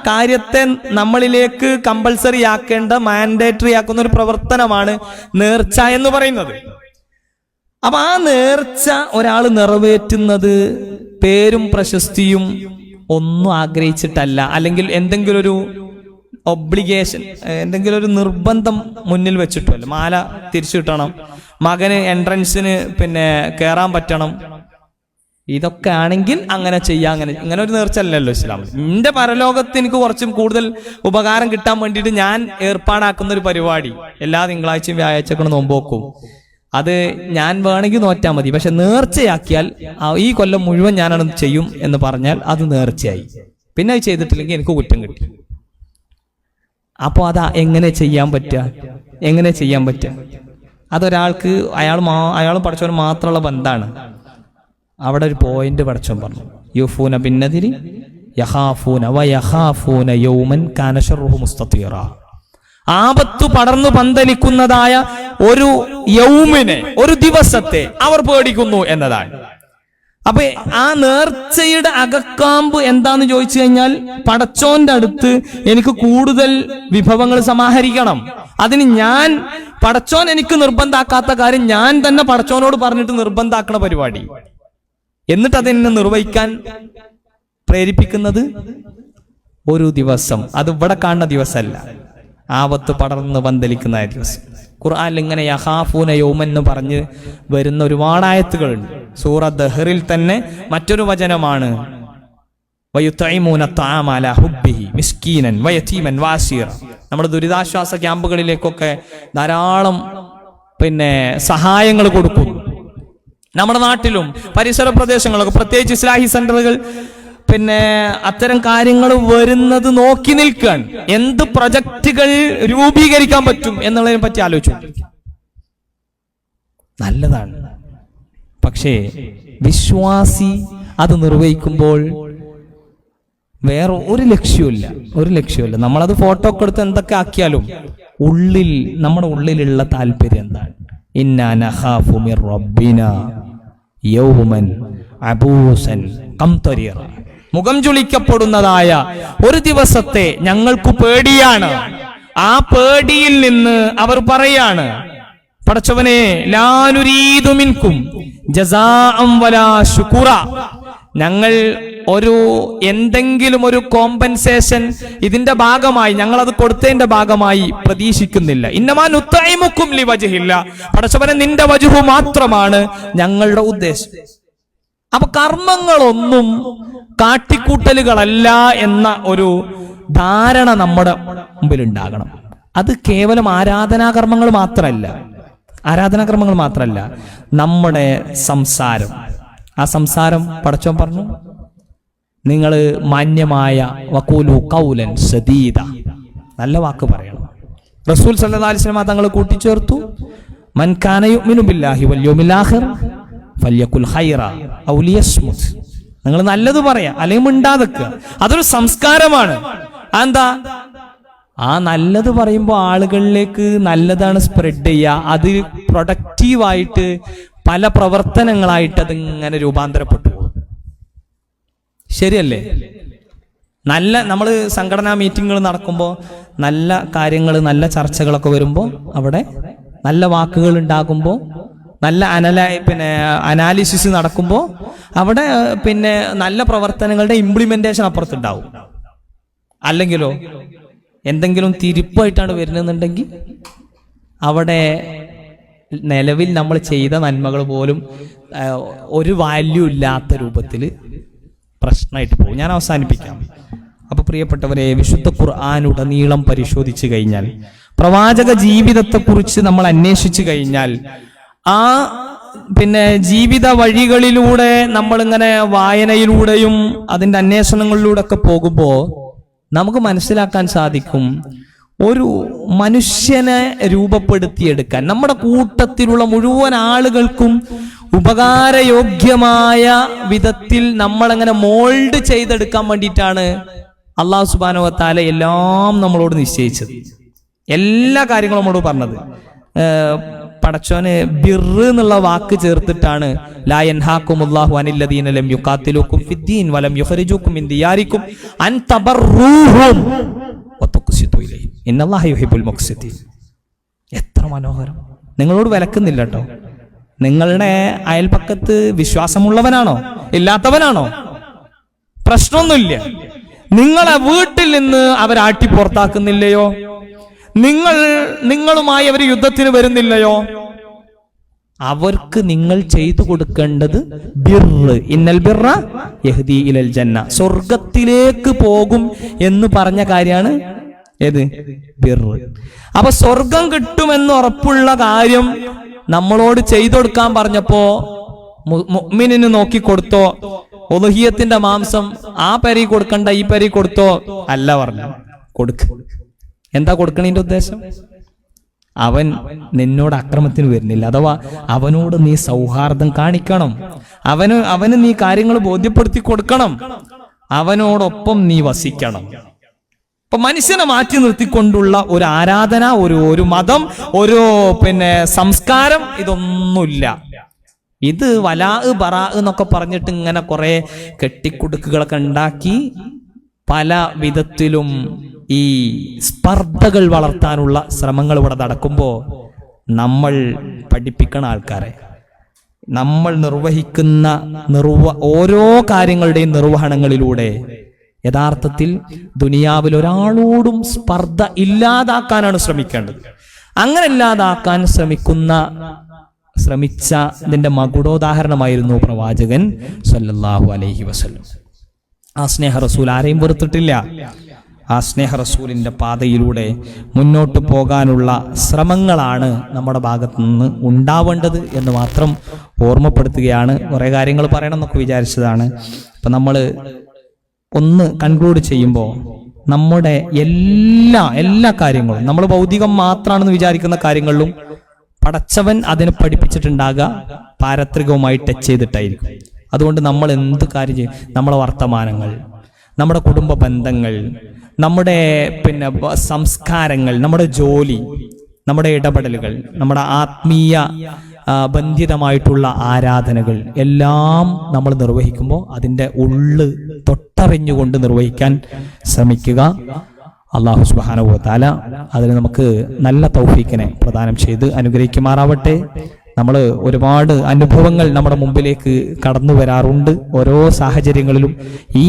A: കാര്യത്തെ നമ്മളിലേക്ക് കമ്പൽസറി ആക്കേണ്ട, മാൻഡേറ്ററി ആക്കുന്ന ഒരു പ്രവർത്തനമാണ് നേർച്ച എന്ന് പറയുന്നത്. അപ്പൊ ആ നേർച്ച ഒരാൾ നിറവേറ്റുന്നത് പേരും പ്രശസ്തിയും ഒന്നും ആഗ്രഹിച്ചിട്ടല്ല, അല്ലെങ്കിൽ എന്തെങ്കിലും ഒരു ഒബ്ലിഗേഷൻ, എന്തെങ്കിലും ഒരു നിർബന്ധം മുന്നിൽ വെച്ചിട്ടല്ല. മാല തിരിച്ചു കിട്ടണം, മകന് എൻട്രൻസിന് കയറാൻ പറ്റണം, ഇതൊക്കെ ആണെങ്കിൽ അങ്ങനെ ചെയ്യാം. അങ്ങനെ ഒരു നേർച്ചല്ലല്ലോ ഇസ്ലാം. എന്റെ പരലോകത്ത് എനിക്ക് കുറച്ചും കൂടുതൽ ഉപകാരം കിട്ടാൻ വേണ്ടിയിട്ട് ഞാൻ ഏർപ്പാടാക്കുന്ന ഒരു പരിപാടി, എല്ലാ തിങ്കളാഴ്ചയും വ്യാഴാഴ്ചകളും നോമ്പ് വെക്കും. അത് ഞാൻ വേണമെങ്കിൽ നോറ്റാൽ മതി. പക്ഷെ നേർച്ചയാക്കിയാൽ ഈ കൊല്ലം മുഴുവൻ ഞാനത് ചെയ്യും എന്ന് പറഞ്ഞാൽ അത് നേർച്ചയായി. പിന്നെ അത് ചെയ്തിട്ടില്ലെങ്കിൽ എനിക്ക് കുറ്റം കിട്ടി. അപ്പോൾ എങ്ങനെ ചെയ്യാൻ പറ്റുക? അതൊരാൾക്ക് അയാളും പഠിച്ചവന് മാത്രമുള്ള ബന്ധമാണ്. അവിടെ ഒരു പോയിന്റ് പഠിച്ചോൻ പറഞ്ഞു, യുഫൂന ബിന്നദിരി യഖാഫൂന വയഖാഫൂന യൗമൻ കാന ശർറുഹു മുസ്തതീറ. ആപത്തു പടർന്നു പന്തലിക്കുന്നതായ ഒരു യൗമിനെ, ഒരു ദിവസത്തെ അവർ പേടിക്കുന്നു എന്നതാണ്. അപ്പൊ ആ നേർച്ചയുടെ അകക്കാമ്പ് എന്താന്ന് ചോദിച്ചു കഴിഞ്ഞാൽ, പടച്ചോന്റെ അടുത്ത് എനിക്ക് കൂടുതൽ വിഭവങ്ങൾ സമാഹരിക്കണം. അതിന് പടച്ചോൻ എനിക്ക് നിർബന്ധാക്കാത്ത കാര്യം ഞാൻ തന്നെ പടച്ചോനോട് പറഞ്ഞിട്ട് നിർബന്ധാക്കണ പരിപാടി. എന്നിട്ട് അതെന്നെ നിർവഹിക്കാൻ പ്രേരിപ്പിക്കുന്നത് ഒരു ദിവസം, അത് ഇവിടെ കാണുന്ന ദിവസമല്ല, ആപത്ത് പടർന്ന് പന്തലിക്കുന്ന ദിവസം. ഖുർആനിൽ ഇങ്ങനെ യഖാഫൂന യൗമൻ എന്ന് പറഞ്ഞ് വരുന്ന ഒരുപാട് ആയത്തുകളുണ്ട്. സൂറ ദഹറിൽ തന്നെ മറ്റൊരു വചനമാണ് വയുതഇമൂന തആമ അലാ ഹുബ്ബിഹി മിസ്കീനൻ വയതീമൻ വഅസീറ. നമ്മുടെ ദുരിതാശ്വാസ ക്യാമ്പുകളിലേക്കൊക്കെ ധാരാളം സഹായങ്ങൾ കൊടുക്കുന്നു. നമ്മുടെ നാട്ടിലും പരിസര പ്രദേശങ്ങളൊക്കെ, പ്രത്യേകിച്ച് ഇസ്ലാഹി സെന്ററുകൾ അത്തരം കാര്യങ്ങൾ വരുന്നത് നോക്കി നിൽക്കാൻ, എന്ത് പ്രൊജക്റ്റുകൾ രൂപീകരിക്കാൻ പറ്റും എന്നുള്ളതിനെ പറ്റി ആലോചിച്ചു. നല്ലതാണ്. പക്ഷേ വിശ്വാസി അത് നിർവഹിക്കുമ്പോൾ വേറെ ഒരു ലക്ഷ്യമില്ല. നമ്മളത് ഫോട്ടോ ഒക്കെ എടുത്ത് എന്തൊക്കെ ആക്കിയാലും നമ്മുടെ ഉള്ളിലുള്ള താല്പര്യം എന്താണ്? ഇന്നാ നഖാഫു മിർ റബ്ബിന യൗമൻ അബൂസൻ ഖംതരീറ. മുഖം ചുളിക്കപ്പെടുന്നതായ ഒരു ദിവസത്തെ ഞങ്ങൾക്ക് പേടിയാണ്. ആ പേടിയിൽ നിന്ന് അവർ പറയാണ്, പടച്ചവനെ ലാ നുരീദു മിൻകും ജസാഅൻ വലാ ശുക്റ. ഞങ്ങൾ എന്തെങ്കിലും ഒരു കോമ്പൻസേഷൻ ഇതിന്റെ ഭാഗമായി, ഞങ്ങൾ അത് കൊടുത്തതിന്റെ ഭാഗമായി പ്രതീക്ഷിക്കുന്നില്ല. ഇന്നമാ നുതഇമുക്കും ലിവജ്ഹില്ല. പടച്ചവനെ നിന്റെ വജ്ഹു മാത്രമാണ് ഞങ്ങളുടെ ഉദ്ദേശം. അപ്പൊ കർമ്മങ്ങളൊന്നും കാട്ടിക്കൂട്ടലുകളല്ല എന്ന ഒരു ധാരണ നമ്മുടെ മുമ്പിൽ ഉണ്ടാകണം. അത് കേവലം ആരാധനാകർമ്മങ്ങൾ മാത്രമല്ല, നമ്മുടെ സംസാരം. ആ സംസാരം പടച്ചോൻ പറഞ്ഞു, നിങ്ങൾ മാന്യമായ വഖൂലു ഖൗലൻ സദീദ, നല്ല വാക്ക് പറയണം. റസൂൽ സല്ലല്ലാഹു അലൈഹി വസല്ലം തങ്ങൾ കൂട്ടിച്ചേർത്തു, മൻ കാന യുഅ്മിനു ബില്ലാഹി വൽ യൗമിൽ ആഖിർ ഫല്യഖുൽ ഖൈറ ഔ ലിയസ്മുത്. നിങ്ങൾ നല്ലത് പറയാ, അല്ലെങ്കിൽ മിണ്ടാതെക്കുക. അതൊരു സംസ്കാരമാണ്. എന്താ? ആ നല്ലത് പറയുമ്പോൾ ആളുകളിലേക്ക് നല്ലതാണ് സ്പ്രെഡ് ചെയ്യുക. അത് പ്രൊഡക്റ്റീവായിട്ട് പല പ്രവർത്തനങ്ങളായിട്ട് അതിങ്ങനെ രൂപാന്തരപ്പെട്ടു പോകും. ശരിയല്ലേ? നമ്മൾ സംഘടനാ മീറ്റിങ്ങുകൾ നടക്കുമ്പോൾ നല്ല കാര്യങ്ങൾ, നല്ല ചർച്ചകളൊക്കെ വരുമ്പോൾ അവിടെ നല്ല വാക്കുകൾ ഉണ്ടാകുമ്പോൾ, നല്ല അനാലിസിസ് നടക്കുമ്പോൾ അവിടെ നല്ല പ്രവർത്തനങ്ങളുടെ ഇംപ്ലിമെന്റേഷൻ അപ്പുറത്തുണ്ടാവും. അല്ലെങ്കിലോ എന്തെങ്കിലും തിരിപ്പായിട്ടാണ് വരുന്നതെന്നുണ്ടെങ്കിൽ അവിടെ നിലവിൽ നമ്മൾ ചെയ്ത നന്മകൾ പോലും ഒരു വാല്യൂ ഇല്ലാത്ത രൂപത്തിൽ പ്രശ്നമായിട്ട് പോകും. ഞാൻ അവസാനിപ്പിക്കാം. അപ്പൊ പ്രിയപ്പെട്ടവരെ, വിശുദ്ധ ഖുർആനുടനീളം പരിശോധിച്ചു കഴിഞ്ഞാൽ, പ്രവാചക ജീവിതത്തെക്കുറിച്ച് നമ്മൾ അന്വേഷിച്ചു കഴിഞ്ഞാൽ, ആ ജീവിത വഴികളിലൂടെ നമ്മളിങ്ങനെ വായനയിലൂടെയും അതിൻ്റെ അന്വേഷണങ്ങളിലൂടെ ഒക്കെ പോകുമ്പോൾ നമുക്ക് മനസ്സിലാക്കാൻ സാധിക്കും, ഒരു മനുഷ്യനെ രൂപപ്പെടുത്തിയെടുക്കാൻ നമ്മുടെ കൂട്ടത്തിലുള്ള മുഴുവൻ ആളുകൾക്കും ഉപകാരയോഗ്യമായ വിധത്തിൽ നമ്മളങ്ങനെ മോൾഡ് ചെയ്തെടുക്കാൻ വേണ്ടിയിട്ടാണ് അല്ലാഹു സുബ്ഹാനഹു വ തആല എല്ലാം നമ്മളോട് നിശ്ചയിച്ചത്. എല്ലാ കാര്യങ്ങളും നമ്മളോട് പറഞ്ഞത്. പടച്ചോന് ബിർറ് എന്നുള്ള വാക്ക് ചേർത്തിട്ടാണ് ലാ യൻഹാകുമുല്ലാഹു അനില്ലദീന ലം യുഖാതിലൂകും ഫിദ്ദീൻ വലം യുഖ്രിജൂകും മിൻ ദിയാരികും അൻ തബറൂഹും വതുഖ്സിതു ഇലൈഹിം ഇന്നല്ലാഹ യുഹിബ്ബുൽ മുഖ്സിതീൻ. എത്ര മനോഹരം! നിങ്ങളോട് വിലക്കുന്നില്ല കേട്ടോ. നിങ്ങളുടെ അയൽപക്കത്ത് വിശ്വാസമുള്ളവനാണോ ഇല്ലാത്തവനാണോ പ്രശ്നമൊന്നുമില്ല. നിങ്ങളെ വീട്ടിൽ നിന്ന് അവരാട്ടി പുറത്താക്കുന്നില്ലയോ? നിങ്ങളുമായി അവർ യുദ്ധത്തിന് വരുന്നില്ലയോ? അവർക്ക് നിങ്ങൾ ചെയ്തു കൊടുക്കേണ്ടത് ബിർറ്. ഇന്നൽ ബിർറ യഹ്ദി ഇലൽ ജന്ന, സ്വർഗത്തിലേക്ക് പോകും എന്ന് പറഞ്ഞ കാര്യമാണ് ഏത്? ബിർറ്. അപ്പൊ സ്വർഗം കിട്ടുമെന്ന് ഉറപ്പുള്ള കാര്യം നമ്മളോട് ചെയ്തു കൊടുക്കാൻ പറഞ്ഞപ്പോ മുഅ്മിനിന് നോക്കി കൊടുത്തോ? ഉളുഹിയത്തിന്റെ മാംസം ആ പരി കൊടുക്കണ്ട ഈ പരി കൊടുത്തോ? അല്ല പറഞ്ഞു, കൊടുക്ക്. എന്താ കൊടുക്കണതിന്റെ ഉദ്ദേശം? അവൻ നിന്നോട് അക്രമത്തിന് വരുന്നില്ല, അഥവാ അവനോട് നീ സൗഹാർദ്ദം കാണിക്കണം, അവന് നീ കാര്യങ്ങൾ ബോധ്യപ്പെടുത്തി കൊടുക്കണം, അവനോടൊപ്പം നീ വസിക്കണം. അപ്പൊ മനുഷ്യനെ മാറ്റി നിർത്തിക്കൊണ്ടുള്ള ഒരു ആരാധന, ഒരു മതം, ഒരു സംസ്കാരം ഇതൊന്നുമില്ല. ഇത് വലാ ബറാ എന്നൊക്കെ പറഞ്ഞിട്ട് ഇങ്ങനെ കുറെ കെട്ടിക്കുടുക്കുകളൊക്കെ ഉണ്ടാക്കി പല വിധത്തിലും ഈ സ്പർദ്ധകൾ വളർത്താനുള്ള ശ്രമങ്ങൾ ഇവിടെ നടക്കുമ്പോൾ നമ്മൾ പഠിപ്പിക്കണ ആൾക്കാരെ, നമ്മൾ നിർവഹിക്കുന്ന ഓരോ കാര്യങ്ങളുടെയും നിർവഹണങ്ങളിലൂടെ യഥാർത്ഥത്തിൽ ദുനിയാവിൽ ഒരാളോടും സ്പർദ്ധ ഇല്ലാതാക്കാനാണ് ശ്രമിക്കേണ്ടത്. അങ്ങനെ ഇല്ലാതാക്കാൻ ശ്രമിച്ചതിന്റെ മകുടോദാഹരണമായിരുന്നു പ്രവാചകൻ സല്ലല്ലാഹു അലൈഹി വസല്ലം. ആ സ്നേഹ റസൂൽ ആരെയും വെറുത്തിട്ടില്ല. ആ സ്നേഹ റസൂലിന്റെ പാതയിലൂടെ മുന്നോട്ട് പോകാനുള്ള ശ്രമങ്ങളാണ് നമ്മുടെ ഭാഗത്തു നിന്ന് ഉണ്ടാവേണ്ടത് എന്ന് മാത്രം ഓർമ്മപ്പെടുത്തുകയാണ്. കുറെ കാര്യങ്ങൾ പറയണം എന്നൊക്കെ വിചാരിച്ചതാണ്. അപ്പൊ നമ്മൾ ഒന്ന് കൺക്ലൂഡ് ചെയ്യുമ്പോൾ നമ്മുടെ എല്ലാ കാര്യങ്ങളും, നമ്മൾ ഭൗതികം മാത്രമാണെന്ന് വിചാരിക്കുന്ന കാര്യങ്ങളിലും പടച്ചവൻ അതിനെ പഠിപ്പിച്ചിട്ടുണ്ടാകുക പാരത്രികവുമായി ടച്ച് ചെയ്തിട്ടായിരിക്കും. അതുകൊണ്ട് നമ്മൾ എന്ത് കാര്യം ചെയ്യും, നമ്മളെ വർത്തമാനങ്ങൾ, നമ്മുടെ കുടുംബ ബന്ധങ്ങൾ, നമ്മുടെ സംസ്കാരങ്ങൾ, നമ്മുടെ ജോലി, നമ്മുടെ ഇടപെടലുകൾ, നമ്മുടെ ആത്മീയ ബന്ധിതമായിട്ടുള്ള ആരാധനകൾ എല്ലാം നമ്മൾ നിർവഹിക്കുമ്പോൾ അതിൻ്റെ ഉള്ള് തൊട്ടറിഞ്ഞുകൊണ്ട് നിർവഹിക്കാൻ ശ്രമിക്കുക. അല്ലാഹു സുബ്ഹാനഹു വ തആല അതിന് നമുക്ക് നല്ല തൗഫീഖിനെ പ്രദാനം ചെയ്ത് അനുഗ്രഹിക്കുമാറാവട്ടെ. നമ്മൾ ഒരുപാട് അനുഭവങ്ങൾ നമ്മുടെ മുമ്പിലേക്ക് കടന്നു വരാറുണ്ട്. ഓരോ സാഹചര്യങ്ങളിലും ഈ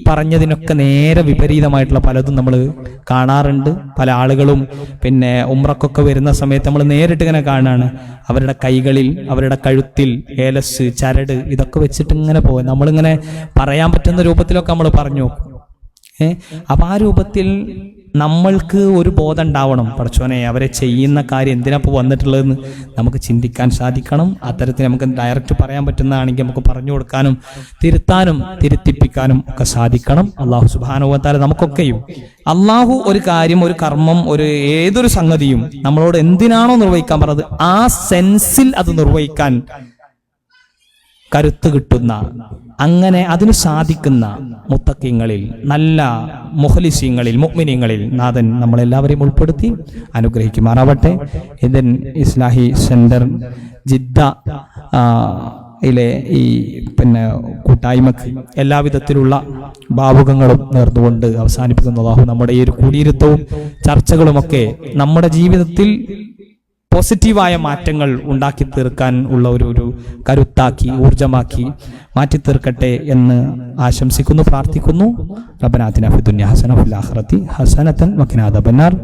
A: പറഞ്ഞതിനൊക്കെ നേരെ വിപരീതമായിട്ടുള്ള പലതും നമ്മൾ കാണാറുണ്ട്. പല ആളുകളും ഉംറക്കൊക്കെ വരുന്ന സമയത്ത് നമ്മൾ നേരിട്ട് ഇങ്ങനെ കാണാണ്, അവരുടെ കൈകളിൽ, അവരുടെ കഴുത്തിൽ ഏലസ്, ചരട് ഇതൊക്കെ വെച്ചിട്ട് ഇങ്ങനെ പോകും. നമ്മളിങ്ങനെ പറയാൻ പറ്റുന്ന രൂപത്തിലൊക്കെ നമ്മൾ പറഞ്ഞു. അപ്പൊ ആ രൂപത്തിൽ നമ്മൾക്ക് ഒരു ബോധം ഉണ്ടാവണം, പടച്ചോനെ അവരെ ചെയ്യുന്ന കാര്യം എന്തിനാപ്പോ വന്നിട്ടുള്ളതെന്ന് നമുക്ക് ചിന്തിക്കാൻ സാധിക്കണം. അത്തരത്തിൽ നമുക്ക് ഡയറക്റ്റ് പറയാൻ പറ്റുന്നതാണെങ്കിൽ നമുക്ക് പറഞ്ഞു കൊടുക്കാനും തിരുത്താനും തിരുത്തിപ്പിക്കാനും ഒക്കെ സാധിക്കണം. അള്ളാഹു സുബ്ഹാനഹു വ തആല നമുക്കൊക്കെയും അള്ളാഹു ഒരു കാര്യം, ഒരു കർമ്മം, ഏതൊരു സംഗതിയും നമ്മളോട് എന്തിനാണോ നിർവഹിക്കാൻ പറഞ്ഞത് ആ സെൻസിൽ അത് നിർവഹിക്കാൻ കരുത്ത് കിട്ടുന്ന, അങ്ങനെ അതിന് സാധിക്കുന്ന മുത്തഖീങ്ങളിൽ, നല്ല മുഖ്ലിസീങ്ങളിൽ, മുഅ്മിനീങ്ങളിൽ നാഥൻ നമ്മളെല്ലാവരെയും ഉൾപ്പെടുത്തി അനുഗ്രഹിക്കുമാറാവട്ടെ. ഇതിൻ ഇസ്ലാഹി സെന്റർ ജിദ്ദ യിലെ ഈ കൂട്ടായ്മക്ക് എല്ലാവിധത്തിലുള്ള ഭാവുകങ്ങളും നേർന്നുകൊണ്ട് അവസാനിപ്പിക്കുന്ന അല്ലാഹു നമ്മുടെ ഈ ഒരു കൂടിയിരുത്തവും ചർച്ചകളുമൊക്കെ നമ്മുടെ ജീവിതത്തിൽ പോസിറ്റീവായ മാറ്റങ്ങൾ ഉണ്ടാക്കി തീർക്കാൻ ഉള്ള ഒരു കരുത്താക്കി, ഊർജമാക്കി മാറ്റി തീർക്കട്ടെ എന്ന് ആശംസിക്കുന്നു, പ്രാർത്ഥിക്കുന്നു. റബ്ബനാ ആതിനാ ഫിദ്ദുനിയ ഹസന വഫിൽ ആഖിറതി ഹസനതൻ വഖിനാ അദാബന്നാർ.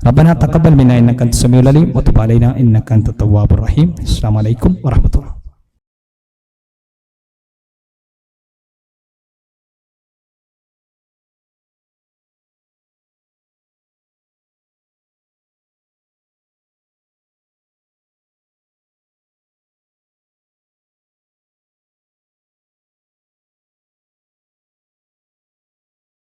A: റബ്ബനാ തഖബ്ബൽ മിന്നാ ഇന്നക അൻത സമീഉൽ അലീം വതുബ് അലൈനാ ഇന്നക അൻത തവ്വാബുർ റഹീം. അസ്സലാമു അലൈക്കും വറഹ്മത്തുള്ളാഹി.